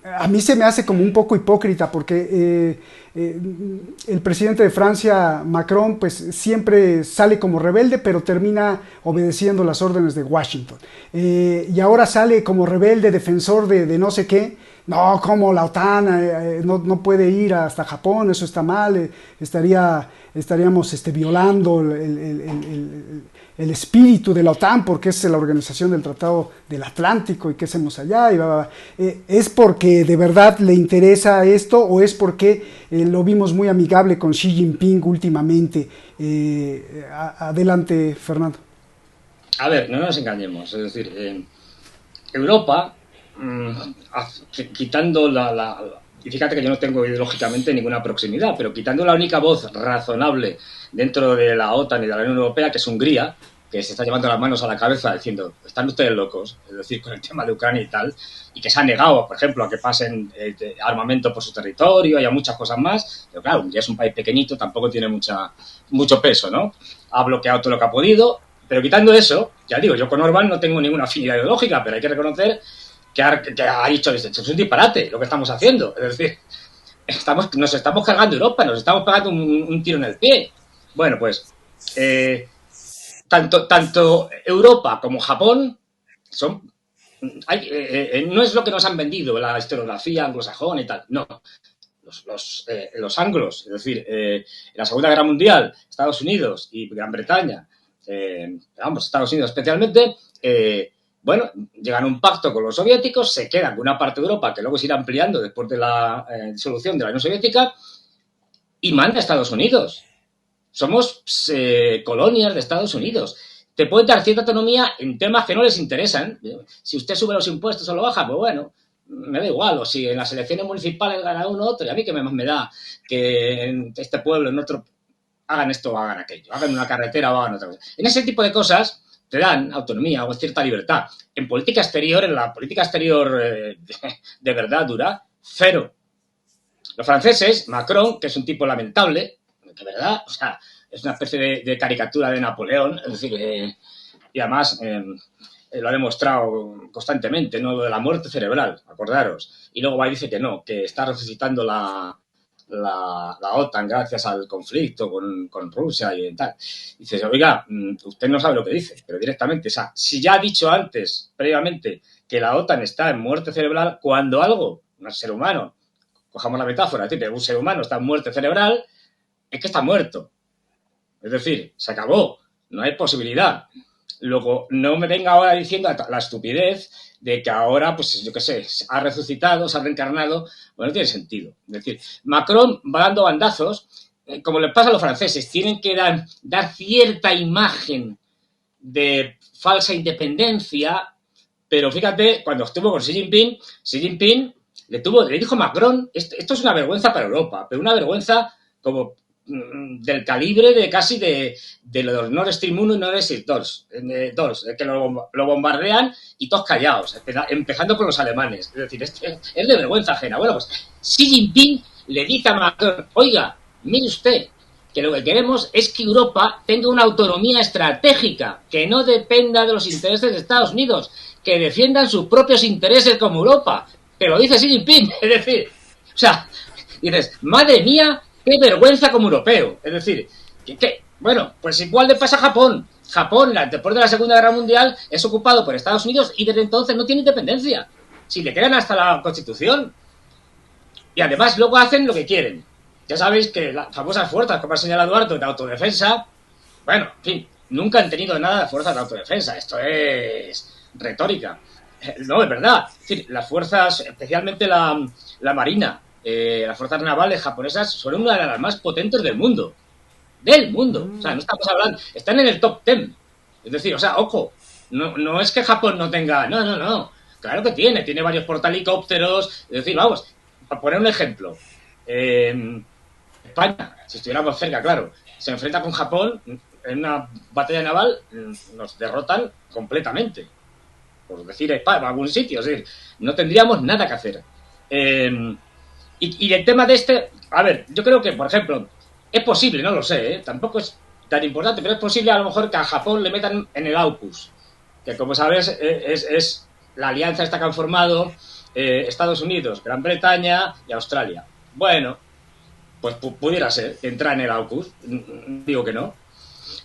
a mí se me hace como un poco hipócrita, porque el presidente de Francia, Macron, pues siempre sale como rebelde, pero termina obedeciendo las órdenes de Washington. Y ahora sale como rebelde, defensor de no sé qué. No, como la OTAN no puede ir hasta Japón, eso está mal, estaríamos violando el espíritu de la OTAN, porque es la organización del Tratado del Atlántico y qué hacemos allá. ¿Es porque de verdad le interesa esto o es porque lo vimos muy amigable con Xi Jinping últimamente? Adelante, Fernando. A ver, no nos engañemos, es decir, Europa, quitando y fíjate que yo no tengo ideológicamente ninguna proximidad, pero quitando la única voz razonable dentro de la OTAN y de la Unión Europea, que es Hungría, que se está llevando las manos a la cabeza diciendo, están ustedes locos, es decir, con el tema de Ucrania y tal, y que se ha negado, por ejemplo, a que pasen armamento por su territorio y a muchas cosas más, pero claro, Hungría es un país pequeñito, tampoco tiene mucho peso, ¿no? Ha bloqueado todo lo que ha podido, pero quitando eso, ya digo, yo con Orbán no tengo ninguna afinidad ideológica, pero hay que reconocer que ha dicho, es un disparate lo que estamos haciendo. Es decir, nos estamos cargando Europa, nos estamos pegando un tiro en el pie. Bueno, pues tanto Europa como Japón son... no es lo que nos han vendido la historiografía anglosajona y tal, no. Los anglos, es decir, en la Segunda Guerra Mundial, Estados Unidos y Gran Bretaña, Estados Unidos especialmente, bueno, llegan a un pacto con los soviéticos, se quedan con una parte de Europa que luego se irá ampliando después de la disolución de la Unión Soviética y manda a Estados Unidos. Somos colonias de Estados Unidos. Te pueden dar cierta autonomía en temas que no les interesan. Si usted sube los impuestos o lo baja, pues bueno, me da igual. O si en las elecciones municipales gana uno u otro, y a mí que más me da que en este pueblo, en otro, hagan esto o hagan aquello, hagan una carretera o hagan otra cosa. En ese tipo de cosas te dan autonomía o cierta libertad. En política exterior, en la política exterior de verdad dura, cero. Los franceses, Macron, que es un tipo lamentable, de verdad, o sea, es una especie de caricatura de Napoleón, es decir, y además lo ha demostrado constantemente, ¿no? Lo de la muerte cerebral, acordaros. Y luego va y dice que no, que está resucitando la OTAN gracias al conflicto con Rusia y tal. Dices, oiga, usted no sabe lo que dice, pero directamente, o sea, si ya ha dicho antes, previamente, que la OTAN está en muerte cerebral, cuando algo, un ser humano, cojamos la metáfora, un ser humano está en muerte cerebral, es que está muerto. Es decir, se acabó, no hay posibilidad. Luego, no me venga ahora diciendo la estupidez de que ahora, pues yo qué sé, ha resucitado, se ha reencarnado. Bueno, no tiene sentido. Es decir, Macron va dando bandazos, como le pasa a los franceses, tienen que dar cierta imagen de falsa independencia, pero fíjate, cuando estuvo con Xi Jinping le dijo a Macron, esto es una vergüenza para Europa, pero una vergüenza como del calibre de casi de los Nord Stream 1 y Nord Stream 2, que lo bombardean y todos callados, empezando por los alemanes. Es decir, es de vergüenza ajena. Bueno, pues Xi Jinping le dice a Macron, oiga, mire usted, que lo que queremos es que Europa tenga una autonomía estratégica, que no dependa de los intereses de Estados Unidos, que defiendan sus propios intereses como Europa. Que lo dice Xi Jinping, es decir, o sea, dices, madre mía, qué vergüenza como europeo. Es decir, bueno, pues igual le pasa a Japón. Japón, después de la Segunda Guerra Mundial, es ocupado por Estados Unidos y desde entonces no tiene independencia. Si le crean hasta la Constitución. Y además luego hacen lo que quieren. Ya sabéis que las famosas fuerzas, como ha señalado Eduardo, de autodefensa, bueno, en fin, nunca han tenido nada de fuerzas de autodefensa. Esto es retórica. No, es verdad. Es decir, las fuerzas, especialmente la Marina, las fuerzas navales japonesas son una de las más potentes del mundo. Del mundo. O sea, no estamos hablando... Están en el top 10. Es decir, o sea, ojo, no es que Japón no tenga... No. Claro que tiene varios portahelicópteros. Es decir, vamos, para poner un ejemplo. España, si estuviéramos cerca, claro, se enfrenta con Japón en una batalla naval, nos derrotan completamente. Por decir España, algún sitio. Es decir, no tendríamos nada que hacer. Y el tema de a ver, yo creo que, por ejemplo, es posible, no lo sé, tampoco es tan importante, pero es posible a lo mejor que a Japón le metan en el AUKUS, que como sabes es la alianza esta que han formado Estados Unidos, Gran Bretaña y Australia. Bueno, pues pudiera ser entrar en el AUKUS, digo que no.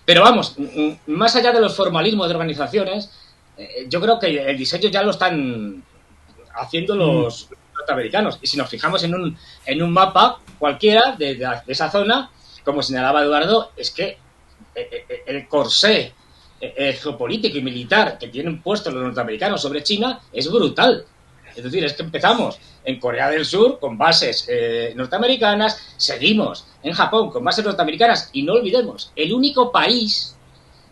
Pero vamos, más allá de los formalismos de organizaciones, yo creo que el diseño ya lo están haciendo los norteamericanos. Y si nos fijamos en un mapa cualquiera de esa zona, como señalaba Eduardo, es que el corsé geopolítico y militar que tienen puestos los norteamericanos sobre China es brutal. Es decir, es que empezamos en Corea del Sur con bases norteamericanas, seguimos en Japón con bases norteamericanas y no olvidemos, el único país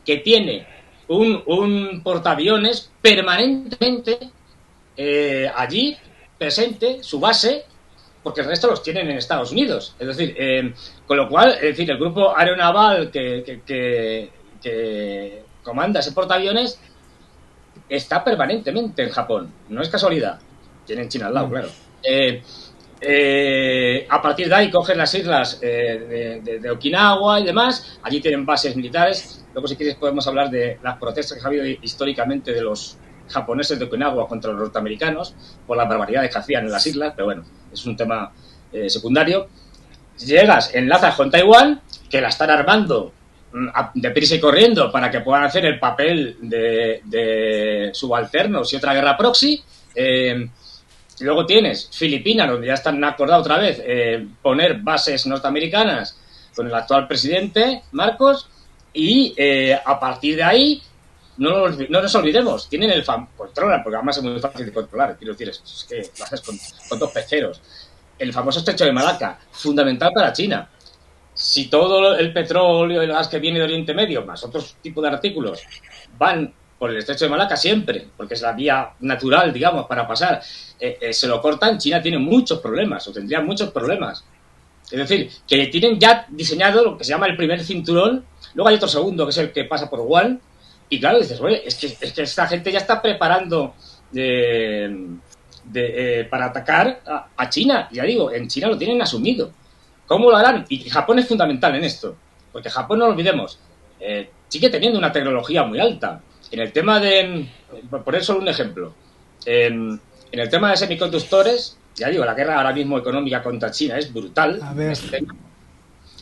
que tiene un portaaviones permanentemente allí presente, su base, porque el resto los tienen en Estados Unidos. Es decir, con lo cual, es decir, el grupo aeronaval que comanda ese portaaviones está permanentemente en Japón. No es casualidad. Tienen China al lado, claro. A partir de ahí cogen las islas de Okinawa y demás. Allí tienen bases militares. Luego, si quieres, podemos hablar de las protestas que ha habido históricamente de los japoneses de Okinawa contra los norteamericanos por las barbaridades que hacían en las islas, pero bueno, es un tema secundario. Llegas, enlazas con Taiwán, que la están armando deprisa y corriendo para que puedan hacer el papel de subalternos y otra guerra proxy. Luego tienes Filipinas, donde ya están acordados otra vez poner bases norteamericanas con el actual presidente, Marcos, y a partir de ahí, no nos olvidemos, tienen el controlan, porque además es muy fácil de controlar, quiero decir, es que lo haces con dos peceros. El famoso estrecho de Malaca, fundamental para China. Si todo el petróleo y el gas que viene de Oriente Medio, más otros tipos de artículos, van por el estrecho de Malaca siempre, porque es la vía natural, digamos, para pasar, se lo cortan, China tiene muchos problemas, o tendría muchos problemas. Es decir, que tienen ya diseñado lo que se llama el primer cinturón, luego hay otro segundo, que es el que pasa por Wuhan, y claro, dices, oye, es que esta gente ya está preparando para atacar a China. Ya digo, en China lo tienen asumido. ¿Cómo lo harán? Y Japón es fundamental en esto, porque Japón, no lo olvidemos, sigue teniendo una tecnología muy alta. En el tema por poner solo un ejemplo, en el tema de semiconductores, ya digo, la guerra ahora mismo económica contra China es brutal. A ver.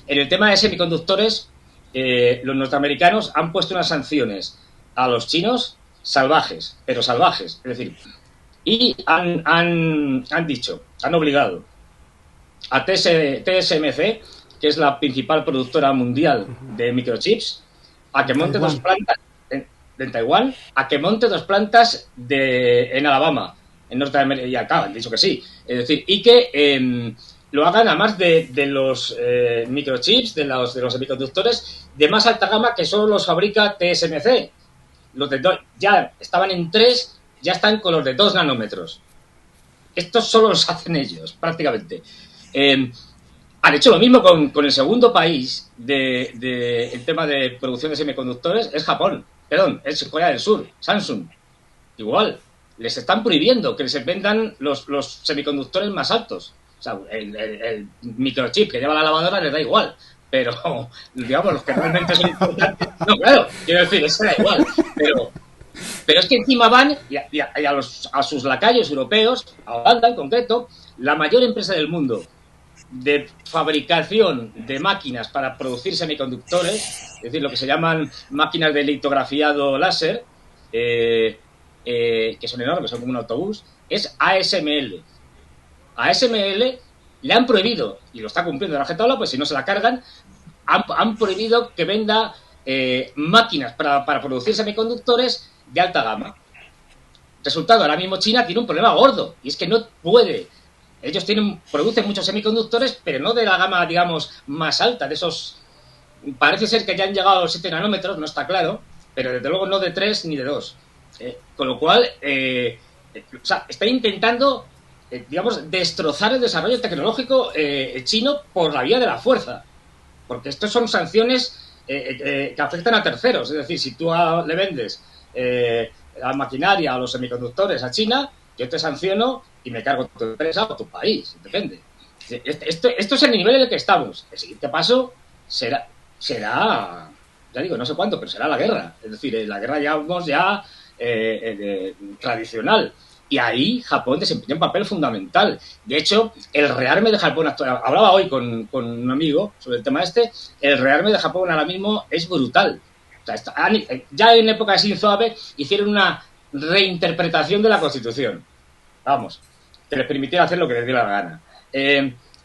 En el tema de semiconductores, los norteamericanos han puesto unas sanciones a los chinos salvajes, pero salvajes, es decir, y han obligado a TSMC, que es la principal productora mundial de microchips, a que monte dos plantas en Taiwán, a que monte dos plantas en Alabama, en Norteamérica, y acá han dicho que sí. Es decir, y que lo hagan además de los microchips, de los semiconductores de más alta gama que solo los fabrica TSMC. Ya estaban en 3, ya están con los de 2 nanómetros. Estos solo los hacen ellos, prácticamente. Han hecho lo mismo con el segundo país el tema de producción de semiconductores, es Japón. Perdón, es Corea del Sur, Samsung. Igual, les están prohibiendo que les vendan los semiconductores más altos. O sea, el microchip que lleva la lavadora les da igual. Pero, digamos, los que realmente son importantes... No, claro, quiero decir, eso da igual. Pero es que encima van y a sus lacayos europeos, a Holanda en concreto, la mayor empresa del mundo de fabricación de máquinas para producir semiconductores, es decir, lo que se llaman máquinas de litografiado láser, que son enormes, son como un autobús, es ASML. ASML le han prohibido, y lo está cumpliendo la rajatabla, pues si no se la cargan, han prohibido que venda máquinas para producir semiconductores de alta gama. Resultado, ahora mismo China tiene un problema gordo, y es que no puede. Ellos producen muchos semiconductores, pero no de la gama, digamos, más alta, de esos... Parece ser que ya han llegado a los 7 nanómetros, no está claro, pero desde luego no de 3 ni de 2. Con lo cual, o sea, está intentando, digamos, destrozar el desarrollo tecnológico chino por la vía de la fuerza. Porque estos son sanciones que afectan a terceros. Es decir, si tú le vendes la maquinaria o los semiconductores a China, yo te sanciono y me cargo tu empresa o tu país, depende. Esto es el nivel en el que estamos. El siguiente paso será, ya digo, no sé cuánto, pero será la guerra. Es decir, la guerra ya tradicional. Y ahí Japón desempeña un papel fundamental. De hecho, el rearme de Japón actual, hablaba hoy con un amigo sobre el tema el rearme de Japón ahora mismo es brutal. O sea, ya en época de Shinzo Abe hicieron una reinterpretación de la Constitución. Vamos, que les permitiera hacer lo que les diera la gana.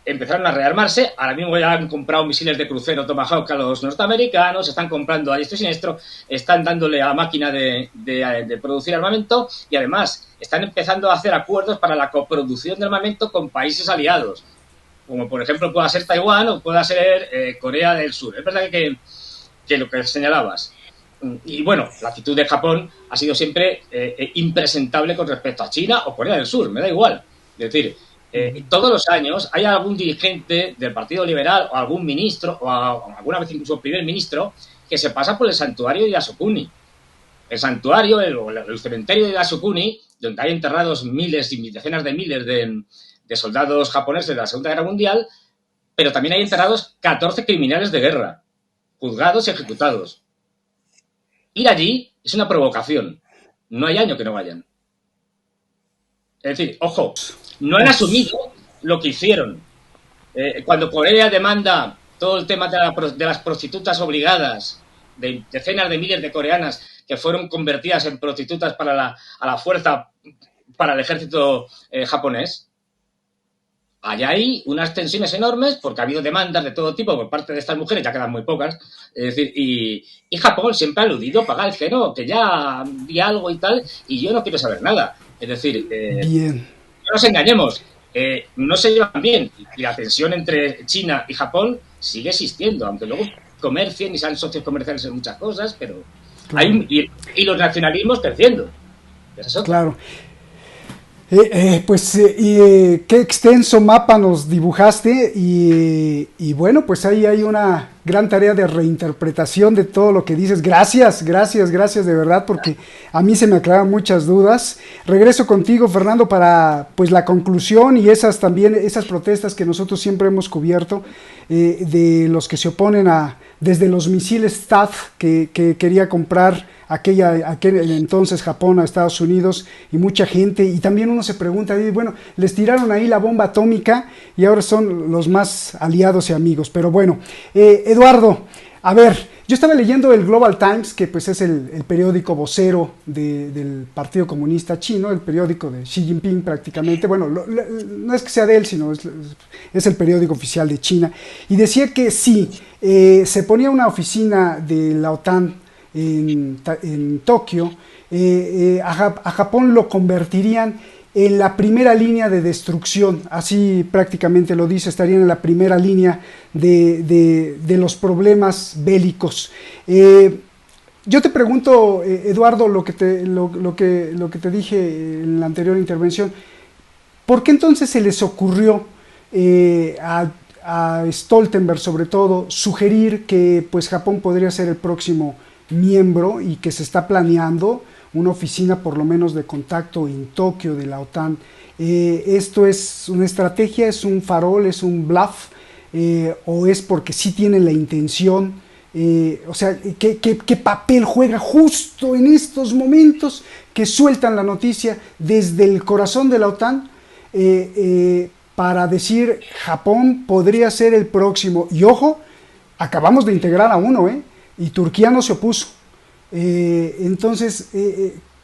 Empezaron a rearmarse, ahora mismo ya han comprado misiles de crucero Tomahawk a los norteamericanos, están comprando a diestro y siniestro, están dándole a la máquina de producir armamento y además están empezando a hacer acuerdos para la coproducción de armamento con países aliados, como por ejemplo pueda ser Taiwán o pueda ser Corea del Sur. Es verdad que lo que señalabas. Y bueno, la actitud de Japón ha sido siempre impresentable con respecto a China o Corea del Sur, me da igual. Es decir, todos los años hay algún dirigente del Partido Liberal o algún ministro o alguna vez incluso primer ministro que se pasa por el santuario de Yasukuni. El santuario, el cementerio de Yasukuni, donde hay enterrados miles y decenas de miles de soldados japoneses de la Segunda Guerra Mundial, pero también hay enterrados 14 criminales de guerra, juzgados y ejecutados. Ir allí es una provocación. no hay año que no vayan. Es decir, ojo, no han asumido lo que hicieron. Cuando Corea demanda todo el tema de las prostitutas obligadas, de decenas de miles de coreanas que fueron convertidas en prostitutas a la fuerza, para el ejército japonés, allá hay unas tensiones enormes porque ha habido demandas de todo tipo por parte de estas mujeres, ya quedan muy pocas, es decir, y Japón siempre ha aludido, pagar el que no, que ya vi algo y tal, y yo no quiero saber nada. Es decir, Bien. no nos engañemos, no se llevan bien, y la tensión entre China y Japón sigue existiendo, aunque luego comercien y sean socios comerciales en muchas cosas, pero Claro. y los nacionalismos creciendo. Esa es otra. Claro. Qué extenso mapa nos dibujaste y bueno, pues ahí hay una gran tarea de reinterpretación de todo lo que dices. Gracias de verdad, porque a mí se me aclaran muchas dudas. Regreso contigo, Fernando, para pues la conclusión y esas protestas que nosotros siempre hemos cubierto, de los que se oponen desde los misiles THAAD que quería comprar aquel entonces Japón a Estados Unidos, y mucha gente, y también uno se pregunta, bueno, les tiraron ahí la bomba atómica y ahora son los más aliados y amigos. Pero bueno, Eduardo, a ver, yo estaba leyendo el Global Times, que pues es el periódico vocero del Partido Comunista Chino, el periódico de Xi Jinping prácticamente. Bueno, no es que sea de él, sino es el periódico oficial de China, y decía que sí, se ponía una oficina de la OTAN en Tokio, a Japón lo convertirían en la primera línea de destrucción, así prácticamente lo dice, estarían en la primera línea de los problemas bélicos. Yo te pregunto, Eduardo, lo que te dije en la anterior intervención, ¿por qué entonces se les ocurrió a Stoltenberg, sobre todo, sugerir que pues Japón podría ser el próximo miembro, y que se está planeando una oficina por lo menos de contacto en Tokio de la OTAN? ¿Esto es una estrategia, es un farol, es un bluff, o es porque sí tienen la intención? O sea, ¿qué papel juega justo en estos momentos que sueltan la noticia desde el corazón de la OTAN, para decir Japón podría ser el próximo? Y ojo, acabamos de integrar a uno, y Turquía no se opuso. Entonces,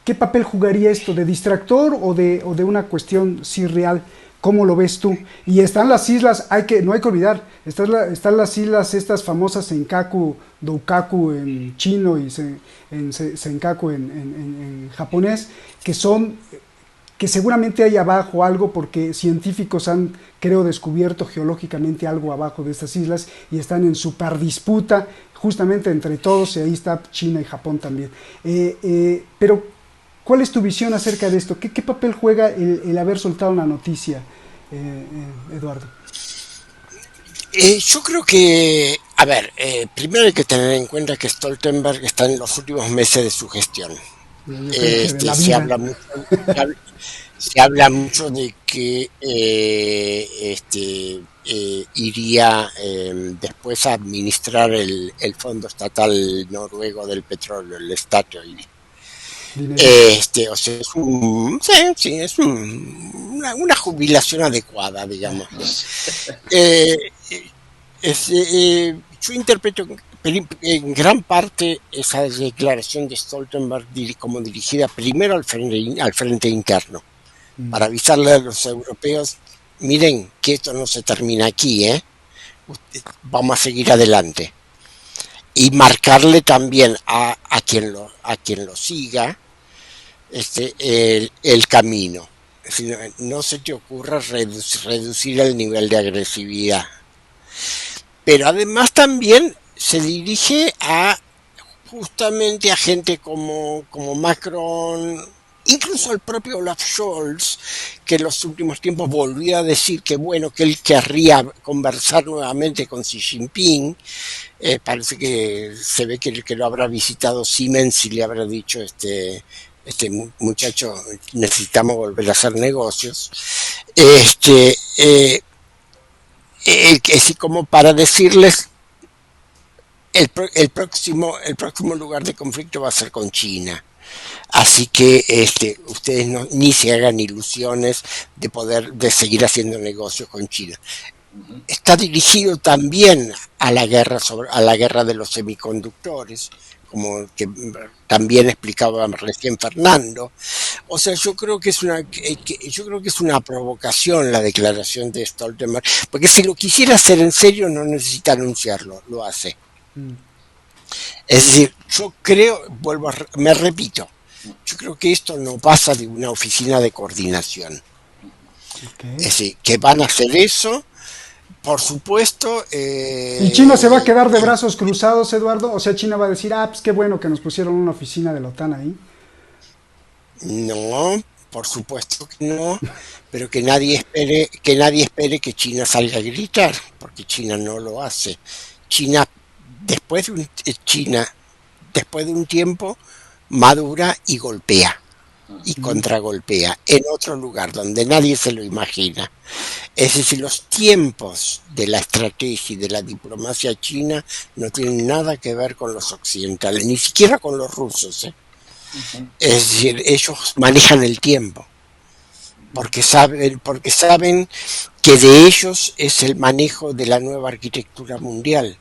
¿qué papel jugaría esto? ¿De distractor o de una cuestión sí real? ¿Cómo lo ves tú? Y están las islas, no hay que olvidar, están las islas estas famosas, Senkaku, Doukaku en chino y Senkaku en japonés, que seguramente hay abajo algo, porque científicos han, creo, descubierto geológicamente algo abajo de estas islas, y están en super disputa justamente entre todos, y ahí está China y Japón también. Pero, ¿cuál es tu visión acerca de esto? ¿Qué papel juega el haber soltado una noticia, Eduardo? Yo creo que, a ver, primero hay que tener en cuenta que Stoltenberg está en los últimos meses de su gestión. Se habla mucho de que iría después a administrar el fondo estatal noruego del petróleo, el Statoil. O sea, es una jubilación adecuada, digamos. Yo interpreto en gran parte esa declaración de Stoltenberg como dirigida primero al frente interno, para avisarle a los europeos: miren que esto no se termina aquí, vamos a seguir adelante, y marcarle también a quien lo siga el camino. Es decir, no se te ocurra reducir el nivel de agresividad. Pero además también se dirige justamente a gente como Macron, incluso al propio Olaf Scholz, que en los últimos tiempos volvió a decir que bueno, que él querría conversar nuevamente con Xi Jinping. Parece que se ve que lo habrá visitado Siemens y le habrá dicho: muchacho, necesitamos volver a hacer negocios. Así como para decirles: el próximo lugar de conflicto va a ser con China. Así que ustedes ni se hagan ilusiones de seguir haciendo negocios con China. Está dirigido también a la guerra de los semiconductores, como que también explicaba recién Fernando. O sea, yo creo que es una provocación la declaración de Stoltenberg, porque si lo quisiera hacer en serio no necesita anunciarlo, lo hace. Es decir, yo creo, me repito, yo creo que esto no pasa de una oficina de coordinación. Okay. Es decir, que van a hacer eso, por supuesto. ¿Y China se va a quedar de brazos cruzados, Eduardo? O sea, China va a decir, pues qué bueno que nos pusieron una oficina de la OTAN ahí. No, por supuesto que no, pero que nadie espere que China salga a gritar, porque China no lo hace. China, después de un tiempo, madura y golpea y contragolpea en otro lugar donde nadie se lo imagina. Es decir, los tiempos de la estrategia y de la diplomacia china no tienen nada que ver con los occidentales, ni siquiera con los rusos. Es decir, ellos manejan el tiempo porque saben que de ellos es el manejo de la nueva arquitectura mundial.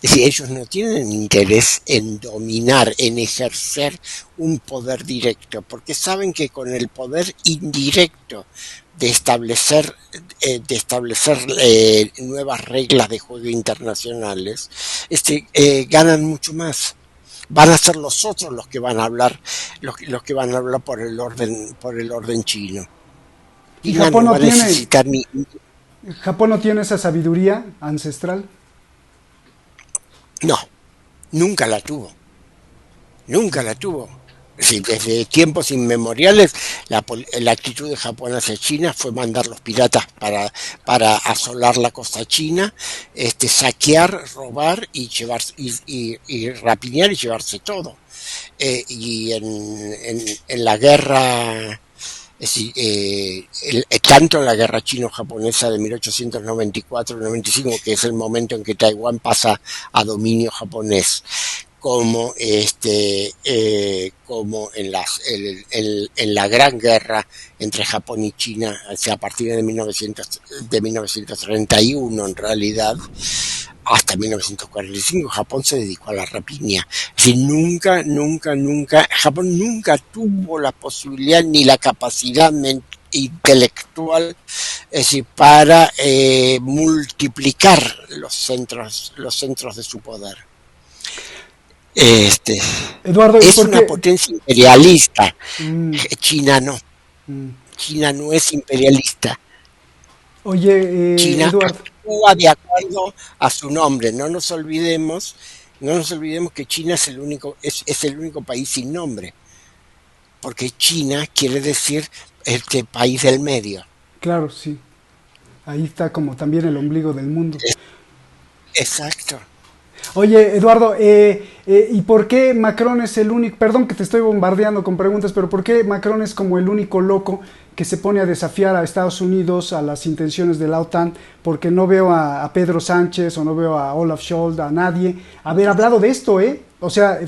Es decir, ellos no tienen interés en dominar, en ejercer un poder directo, porque saben que con el poder indirecto de establecer nuevas reglas de juego internacionales, ganan mucho más. Van a ser los otros los que van a hablar, los que van a hablar por el orden chino. ¿Y Japón no va a necesitar Japón no tiene esa sabiduría ancestral? No, nunca la tuvo. Nunca la tuvo. Sí, desde tiempos inmemoriales la actitud de Japón hacia China fue mandar los piratas para asolar la costa china, saquear, robar y rapiñar y llevarse todo. Y en la guerra, tanto en la guerra chino-japonesa de 1894-95, que es el momento en que Taiwán pasa a dominio japonés, como en la gran guerra entre Japón y China, a partir de 1931 en realidad, hasta 1945 Japón se dedicó a la rapiña. Es decir, Japón nunca tuvo la posibilidad ni la capacidad intelectual, es decir, para multiplicar los centros de su poder. Eduardo, es una potencia imperialista. China no. China no es imperialista. Oye, China Eduardo, actúa de acuerdo a su nombre. No nos olvidemos que China es el único país sin nombre, porque China quiere decir país del medio. Claro, sí. Ahí está como también el ombligo del mundo. Exacto. Oye, Eduardo, ¿y por qué Macron es el único, perdón que te estoy bombardeando con preguntas, pero por qué Macron es como el único loco que se pone a desafiar a Estados Unidos, a las intenciones de la OTAN? Porque no veo a Pedro Sánchez o no veo a Olaf Scholz, a nadie haber hablado de esto, O sea,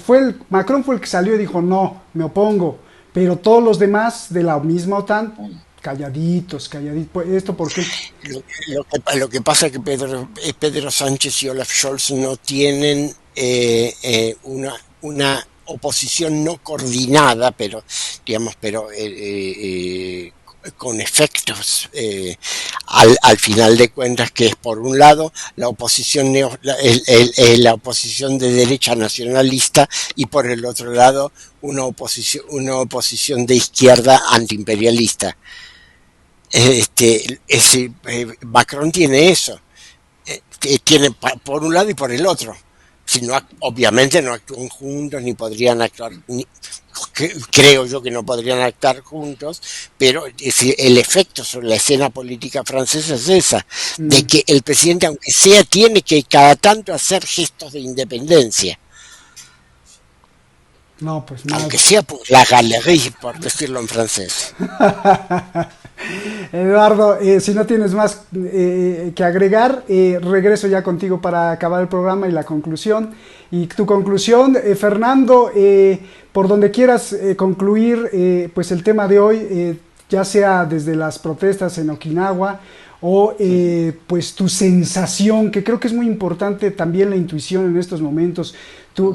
Macron fue el que salió y dijo, no, me opongo, pero todos los demás de la misma OTAN, calladitos. ¿Esto por qué? Lo que pasa es que Pedro Sánchez y Olaf Scholz no tienen una oposición no coordinada, pero con efectos al final de cuentas, que es por un lado la oposición la oposición de derecha nacionalista y por el otro lado una oposición de izquierda antiimperialista. Macron tiene eso, tiene por un lado y por el otro. Si no, obviamente no actúan juntos ni podrían actuar, creo yo que no podrían actuar juntos, pero el efecto sobre la escena política francesa es esa, de que el presidente, aunque sea, tiene que cada tanto hacer gestos de independencia. No, pues nada. Aunque sea por la galería, por decirlo en francés. Eduardo, si no tienes más que agregar, regreso ya contigo para acabar el programa y la conclusión. Y tu conclusión, Fernando, por donde quieras concluir pues el tema de hoy, ya sea desde las protestas en Okinawa o pues tu sensación, que creo que es muy importante también la intuición en estos momentos.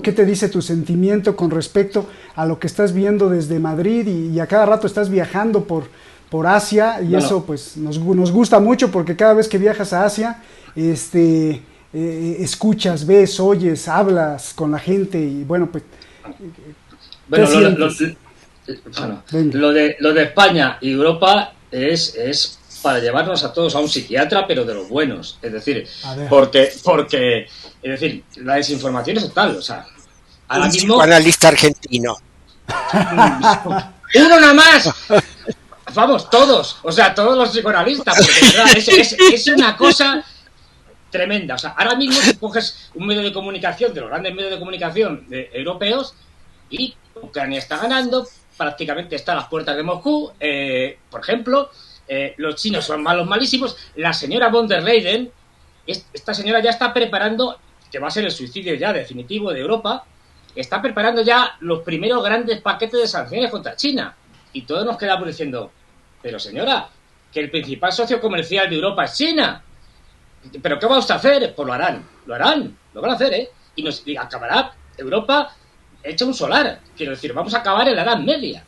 ¿Qué te dice tu sentimiento con respecto a lo que estás viendo desde Madrid y a cada rato estás viajando por Asia? Y bueno, eso pues nos gusta mucho porque cada vez que viajas a Asia, escuchas, ves, oyes, hablas con la gente y bueno, pues... lo de España y Europa es para llevarnos a todos a un psiquiatra, pero de los buenos. Es decir, porque es decir, la desinformación es total. O sea, ahora un mismo... psicoanalista argentino. ¡Uno nada más! Vamos, todos. O sea, todos los psicoanalistas. Porque es una cosa tremenda. O sea, ahora mismo si coges un medio de comunicación, de los grandes medios de comunicación europeos, y Ucrania está ganando, prácticamente está a las puertas de Moscú. Por ejemplo, los chinos son malos, malísimos. La señora von der Leyen, esta señora ya está preparando, que va a ser el suicidio ya definitivo de Europa, está preparando ya los primeros grandes paquetes de sanciones contra China. Y todos nos quedamos diciendo, pero señora, que el principal socio comercial de Europa es China. ¿Pero qué vamos a hacer? Pues lo harán, lo van a hacer, ¿eh? Y acabará Europa hecha un solar. Quiero decir, vamos a acabar en la Edad Media.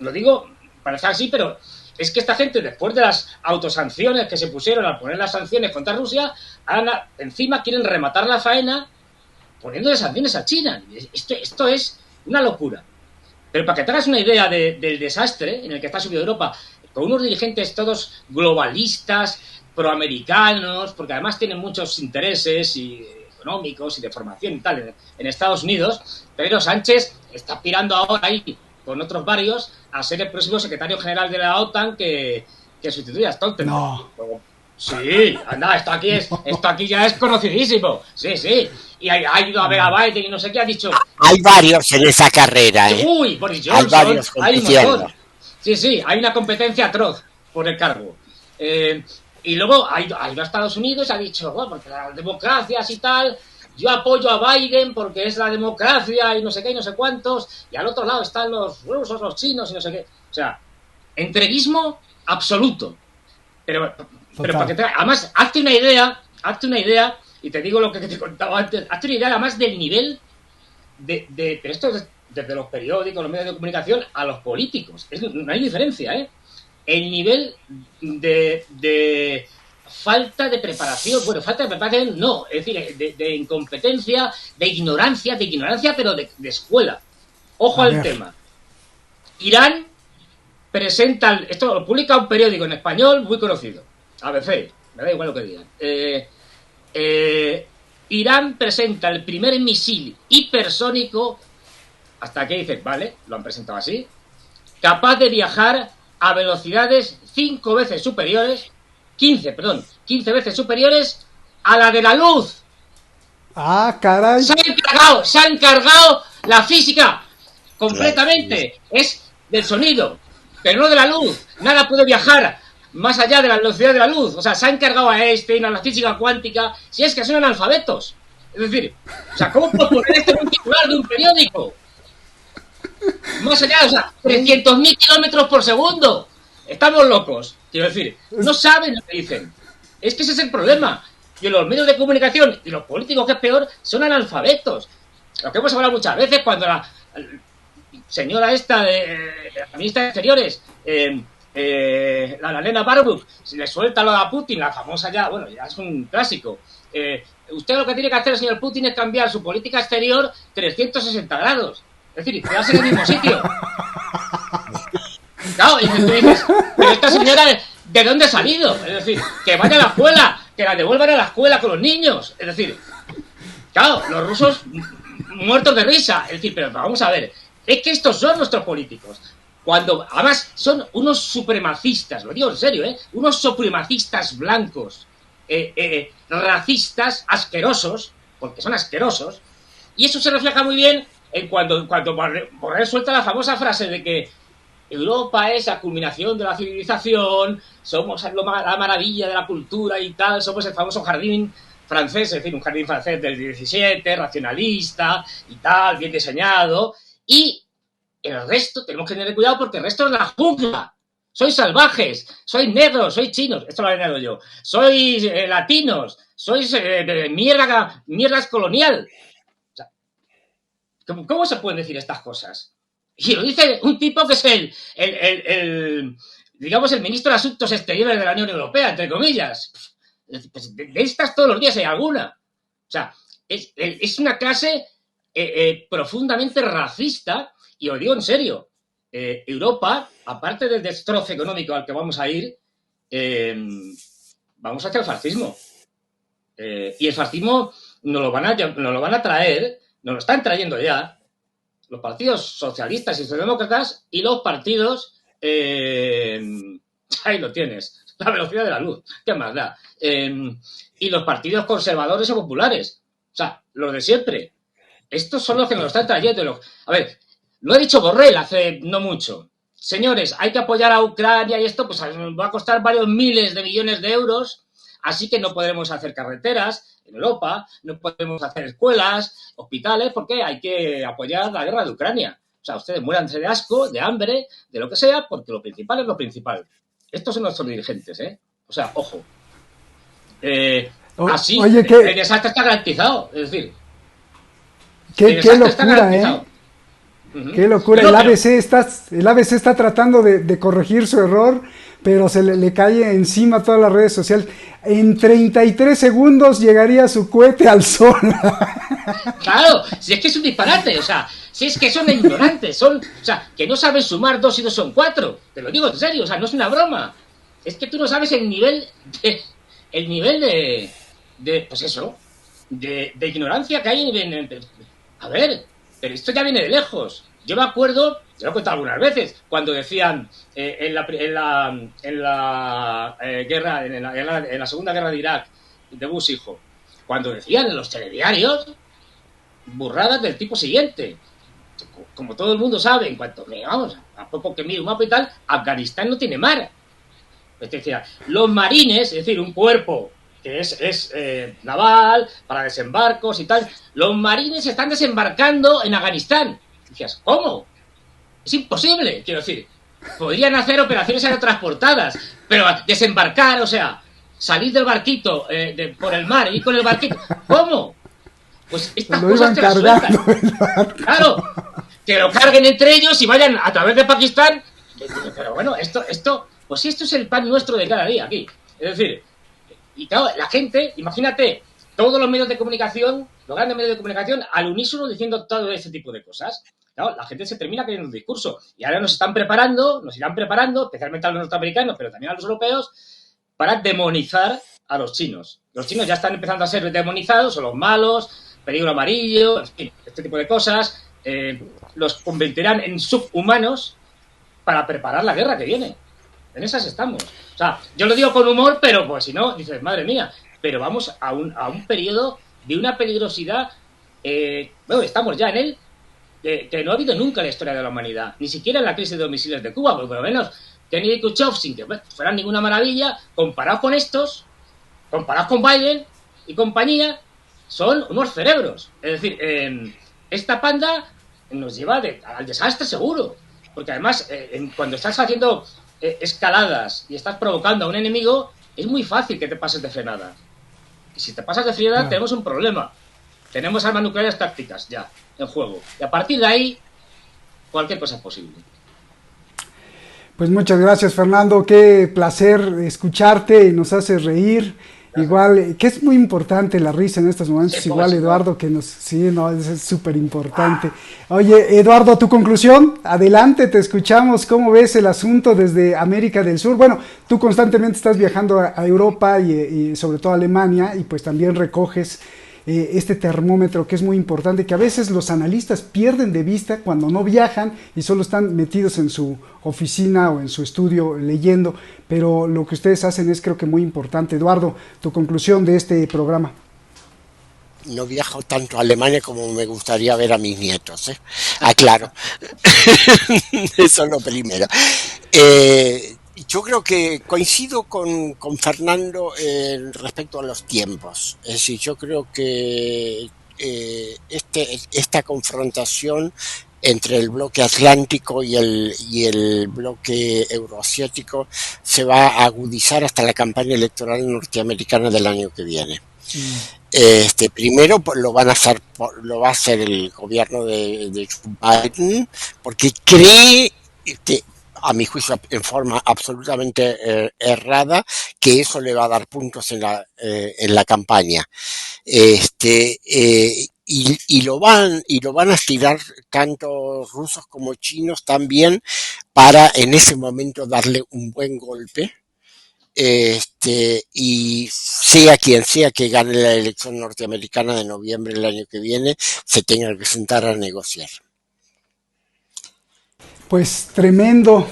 Lo digo, parece así, pero es que esta gente, después de las autosanciones que se pusieron al poner las sanciones contra Rusia, ahora encima quieren rematar la faena poniéndole sanciones a China. Esto es una locura. Pero para que te hagas una idea del desastre en el que está subido Europa, con unos dirigentes todos globalistas, proamericanos, porque además tienen muchos intereses económicos y de formación y tal en Estados Unidos, Pedro Sánchez está aspirando ahora ahí, con otros varios, a ser el próximo secretario general de la OTAN que sustituye a Stoltenberg. No. Sí, anda, esto aquí ya es conocidísimo. Sí. Y ha ido a ver a Biden y no sé qué, ha dicho... Hay varios en esa carrera, ¿eh? Uy, Boris Johnson, hay un montón. Sí, hay una competencia atroz por el cargo. Y luego ha ido a Estados Unidos y ha dicho, bueno, porque las democracias y tal, yo apoyo a Biden porque es la democracia y no sé qué y no sé cuántos, y al otro lado están los rusos, los chinos y no sé qué. O sea, entreguismo absoluto. Pero para que además, hazte una idea, y te digo lo que te contaba antes, hazte una idea además del nivel pero esto desde los periódicos, los medios de comunicación, a los políticos. No hay diferencia, ¿eh? El nivel de falta de preparación, no, es decir, de incompetencia, de ignorancia, pero de escuela. Ojo al tema. Irán presenta, esto lo publica un periódico en español muy conocido, ABC, me da igual lo que digan. Irán presenta el primer misil hipersónico, hasta aquí dices, vale, lo han presentado así, capaz de viajar a velocidades 15 veces superiores a la de la luz. Ah, caray. Se ha encargado la física completamente. Es del sonido, pero no de la luz. Nada puede viajar más allá de la velocidad de la luz. O sea, se ha encargado a Einstein, a la física cuántica, si es que son analfabetos. Es decir, o sea, ¿cómo puedo poner esto en un titular de un periódico? Más allá, o sea, 300.000 kilómetros por segundo. Estamos locos. Quiero decir, no saben lo que dicen. Es que ese es el problema. Y los medios de comunicación y los políticos, que es peor, son analfabetos. Lo que hemos hablado muchas veces cuando la señora esta de la ministra de Exteriores, la Lena Baerbock, le suelta lo a Putin, la famosa ya es un clásico. Usted lo que tiene que hacer, señor Putin, es cambiar su política exterior 360 grados. Es decir, quedarse en el mismo sitio. Claro, y tú dices, pero esta señora, ¿de dónde ha salido? Es decir, que vaya a la escuela, que la devuelvan a la escuela con los niños. Es decir, claro, los rusos muertos de risa. Es decir, pero vamos a ver, es que estos son nuestros políticos. Cuando, además, son unos supremacistas, lo digo en serio, unos supremacistas blancos, racistas, asquerosos, porque son asquerosos, y eso se refleja muy bien cuando Borrell suelta la famosa frase de que Europa es la culminación de la civilización, somos la maravilla de la cultura y tal, somos el famoso jardín francés, es decir, un jardín francés del 17, racionalista y tal, bien diseñado, y el resto tenemos que tener cuidado porque el resto es la jungla. Sois salvajes, sois negros, sois chinos, esto lo he añadido yo, sois latinos, sois mierda colonial. O sea, ¿cómo se pueden decir estas cosas? Y lo dice un tipo que es digamos, el ministro de Asuntos Exteriores de la Unión Europea, entre comillas. Pues de estas todos los días hay alguna. O sea, es una clase profundamente racista, y os digo en serio, Europa, aparte del destrozo económico al que vamos a ir, vamos hacia el fascismo. Y el fascismo nos lo van a traer, nos lo están trayendo ya, los partidos socialistas y socialdemócratas y los partidos... ahí lo tienes, la velocidad de la luz, ¿qué más da? Y los partidos conservadores o populares, o sea, los de siempre. Estos son los que nos lo están trayendo. A ver, lo ha dicho Borrell hace no mucho. Señores, hay que apoyar a Ucrania y esto pues nos va a costar varios miles de millones de euros, así que no podremos hacer carreteras en Europa, no podemos hacer escuelas, hospitales, porque hay que apoyar la guerra de Ucrania. O sea, ustedes muéranse de asco, de hambre, de lo que sea, porque lo principal es lo principal. Estos son nuestros dirigentes, ¿eh? O sea, ojo. Así, oye, el desastre está garantizado. Es decir, qué locura, ¿eh? Qué locura. El ABC está tratando de corregir su error, pero se le cae encima todas las redes sociales. En 33 segundos llegaría su cohete al sol. Claro, si es que es un disparate, o sea, si es que son ignorantes, o sea, que no saben sumar 2 y 2 son 4. Te lo digo en serio, o sea, no es una broma. Es que tú no sabes el nivel de pues eso, de ignorancia que hay a ver, pero esto ya viene de lejos. Yo me acuerdo, yo lo he contado algunas veces, cuando decían en la Segunda Guerra de Irak, de Bush hijo, cuando decían en los telediarios burradas del tipo siguiente. Como todo el mundo sabe, en cuanto a poco que mire un mapa y tal, Afganistán no tiene mar. Es decir, los marines, es decir, un cuerpo que es naval, para desembarcos y tal, los marines están desembarcando en Afganistán. Decías, ¿cómo? Es imposible, quiero decir. Podrían hacer operaciones aerotransportadas, pero desembarcar, o sea, salir del barquito por el mar y ir con el barquito, ¿cómo? Pues estas cosas te las sueltan. Claro, que lo carguen entre ellos y vayan a través de Pakistán. Pero bueno, esto es el pan nuestro de cada día aquí. Es decir, y claro, la gente, imagínate, todos los medios de comunicación, los grandes medios de comunicación, al unísono diciendo todo ese tipo de cosas. Claro, la gente se termina creyendo el discurso. Y ahora nos irán preparando, especialmente a los norteamericanos, pero también a los europeos, para demonizar a los chinos. Los chinos ya están empezando a ser demonizados, son los malos, peligro amarillo, en fin, este tipo de cosas. Los convertirán en subhumanos para preparar la guerra que viene. En esas estamos. O sea, yo lo digo con humor, pero pues si no, dices, madre mía, pero vamos a un periodo de una peligrosidad, bueno, estamos ya en él, que no ha habido nunca en la historia de la humanidad, ni siquiera en la crisis de los misiles de Cuba, porque por lo menos Kennedy y Khrushchev, sin que fueran ninguna maravilla, comparados con estos, comparados con Biden y compañía, son unos cerebros. Es decir, esta panda nos lleva al desastre seguro, porque además cuando estás haciendo escaladas y estás provocando a un enemigo, es muy fácil que te pases de frenada. Y si te pasas de frenada, tenemos un problema. Tenemos armas nucleares tácticas ya en juego. Y a partir de ahí, cualquier cosa es posible. Pues muchas gracias, Fernando. Qué placer escucharte, nos hace reír. Igual, que es muy importante la risa en estos momentos. Sí, igual, Eduardo, que es súper importante. Oye, Eduardo, tu conclusión, adelante, te escuchamos. ¿Cómo ves el asunto desde América del Sur? Bueno, tú constantemente estás viajando a Europa y sobre todo a Alemania, y pues también recoges este termómetro que es muy importante, que a veces los analistas pierden de vista cuando no viajan y solo están metidos en su oficina o en su estudio leyendo, pero lo que ustedes hacen es creo que muy importante. Eduardo, tu conclusión de este programa. no viajo tanto a Alemania como me gustaría ver a mis nietos, ¿eh? Aclaro. Eso es lo primero. Yo creo que coincido con Fernando respecto a los tiempos. Es decir, yo creo que esta confrontación entre el bloque atlántico y el bloque euroasiático se va a agudizar hasta la campaña electoral norteamericana del año que viene. Primero lo va a hacer el gobierno de Joe Biden, porque cree, a mi juicio en forma absolutamente errada, que eso le va a dar puntos en la campaña. Y lo van a estirar tanto rusos como chinos también para en ese momento darle un buen golpe. Y sea quien sea que gane la elección norteamericana de noviembre del año que viene, se tenga que sentar a negociar. Pues tremendo.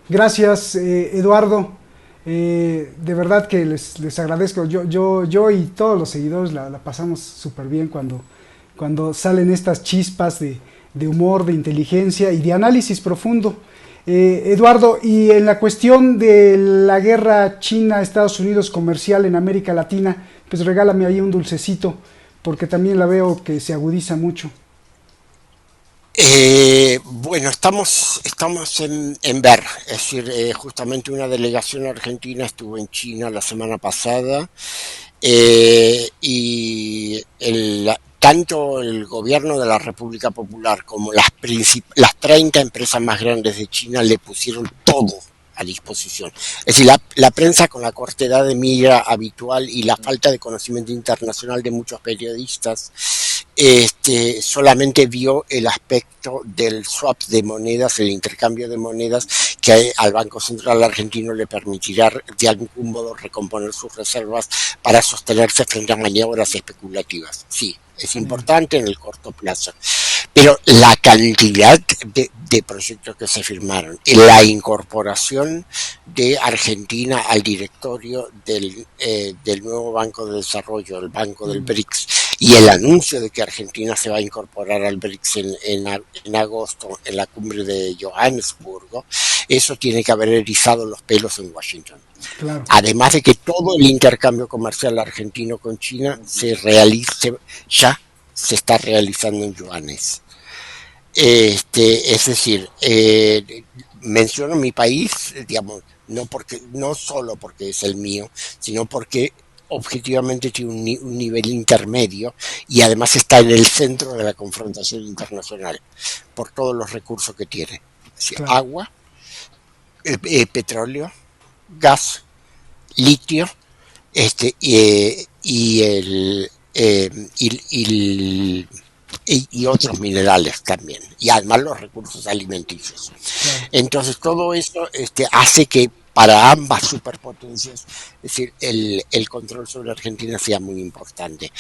Gracias, Eduardo. De verdad que les agradezco. Yo y todos los seguidores la pasamos súper bien cuando salen estas chispas de humor, de inteligencia y de análisis profundo. Eduardo, y en la cuestión de la guerra China-Estados Unidos comercial en América Latina, pues regálame ahí un dulcecito, porque también la veo que se agudiza mucho. Bueno, estamos en ver, es decir, justamente una delegación argentina estuvo en China la semana pasada, y tanto el gobierno de la República Popular como las 30 empresas más grandes de China le pusieron todo a disposición. Es decir, la prensa, con la cortedad de mira habitual y la falta de conocimiento internacional de muchos periodistas, solamente vio el aspecto del swap de monedas, el intercambio de monedas, que al Banco Central argentino le permitirá de algún modo recomponer sus reservas para sostenerse frente a maniobras especulativas. Sí, es importante en el corto plazo, pero la cantidad de proyectos que se firmaron y la incorporación de Argentina al directorio del nuevo Banco de Desarrollo, el Banco del BRICS, y el anuncio de que Argentina se va a incorporar al BRICS en agosto en la cumbre de Johannesburgo, eso tiene que haber erizado los pelos en Washington. Claro. Además de que todo el intercambio comercial argentino con China ya se está realizando en yuanes. Es decir, menciono mi país, digamos, no solo porque es el mío, sino porque objetivamente tiene un nivel intermedio y además está en el centro de la confrontación internacional por todos los recursos que tiene. Es decir, claro. Agua, petróleo, gas, litio, y otros minerales también, y además los recursos alimenticios. Claro. Entonces todo eso hace que para ambas superpotencias, es decir, el control sobre Argentina sea muy importante.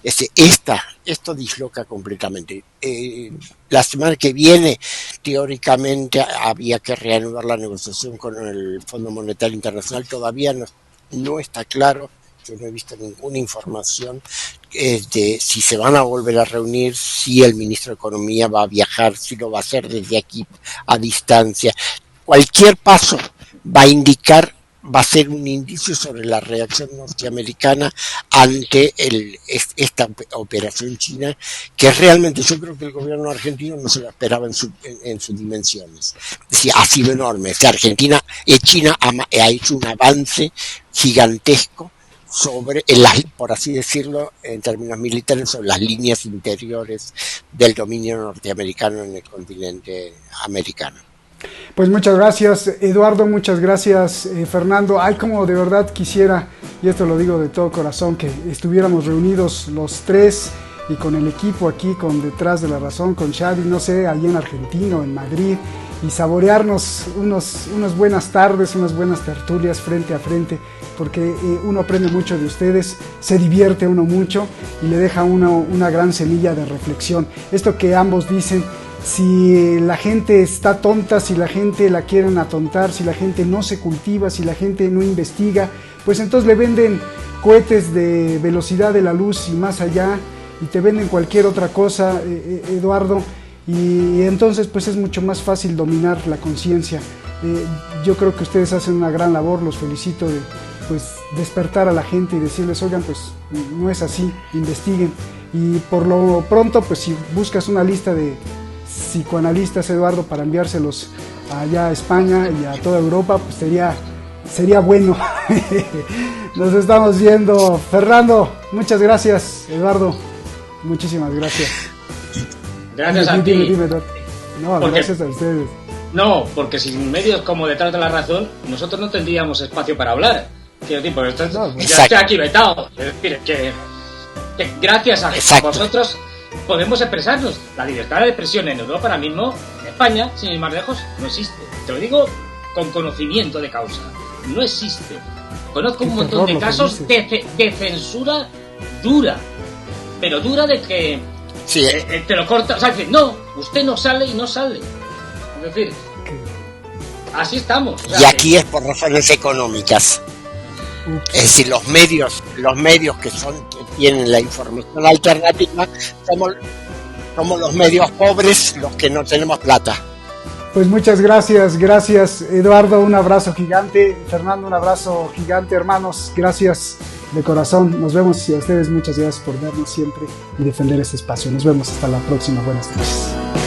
Esto disloca completamente. La semana que viene, teóricamente, había que reanudar la negociación con el Fondo Monetario Internacional. Todavía no está claro. Yo no he visto ninguna información de si se van a volver a reunir, si el ministro de Economía va a viajar, si lo va a hacer desde aquí a distancia. Cualquier paso va a ser un indicio sobre la reacción norteamericana ante esta operación china, que realmente yo creo que el gobierno argentino no se lo esperaba en sus dimensiones. Es decir, ha sido enorme. China ha hecho un avance gigantesco sobre, por así decirlo, en términos militares, sobre las líneas interiores del dominio norteamericano en el continente americano. Pues muchas gracias, Eduardo, muchas gracias, Fernando. Ay, como de verdad quisiera, y esto lo digo de todo corazón, que estuviéramos reunidos los tres y con el equipo aquí, con Detrás de la Razón, con Xavi, no sé, allí en Argentina o en Madrid, y saborearnos unas buenas tardes, unas buenas tertulias frente a frente, porque uno aprende mucho de ustedes, se divierte uno mucho y le deja una gran semilla de reflexión. Esto que ambos dicen, si la gente está tonta, si la gente la quieren atontar, si la gente no se cultiva, si la gente no investiga, pues entonces le venden cohetes de velocidad de la luz y más allá, y te venden cualquier otra cosa, Eduardo, y entonces pues es mucho más fácil dominar la conciencia. Yo creo que ustedes hacen una gran labor, los felicito de pues despertar a la gente y decirles, oigan, pues no es así, investiguen. Y por lo pronto, pues si buscas una lista de psicoanalistas, Eduardo, para enviárselos allá a España y a toda Europa, pues sería bueno. Nos estamos viendo. Fernando, muchas gracias. Eduardo, muchísimas gracias. Gracias a ti. Dime. No, porque, gracias a ustedes. No, porque sin medios como Detrás de la Razón, nosotros no tendríamos espacio para hablar. Quiero decir, pues ya estoy aquí vetado. Es decir, que gracias a vosotros podemos expresarnos. La libertad de expresión en Europa ahora mismo, en España, sin ir más lejos, no existe. Te lo digo con conocimiento de causa. No existe. Conozco un montón de casos de censura dura. Pero dura de que te lo corta. O sea, decir, no, usted no sale y no sale. Es decir, así estamos. O sea, y aquí es por razones económicas. Es decir, los medios que tienen la información alternativa, somos los medios pobres los que no tenemos plata. Pues muchas gracias Eduardo, un abrazo gigante, Fernando, un abrazo gigante, hermanos, gracias de corazón, nos vemos, y a ustedes muchas gracias por vernos siempre y defender este espacio, nos vemos hasta la próxima, buenas noches.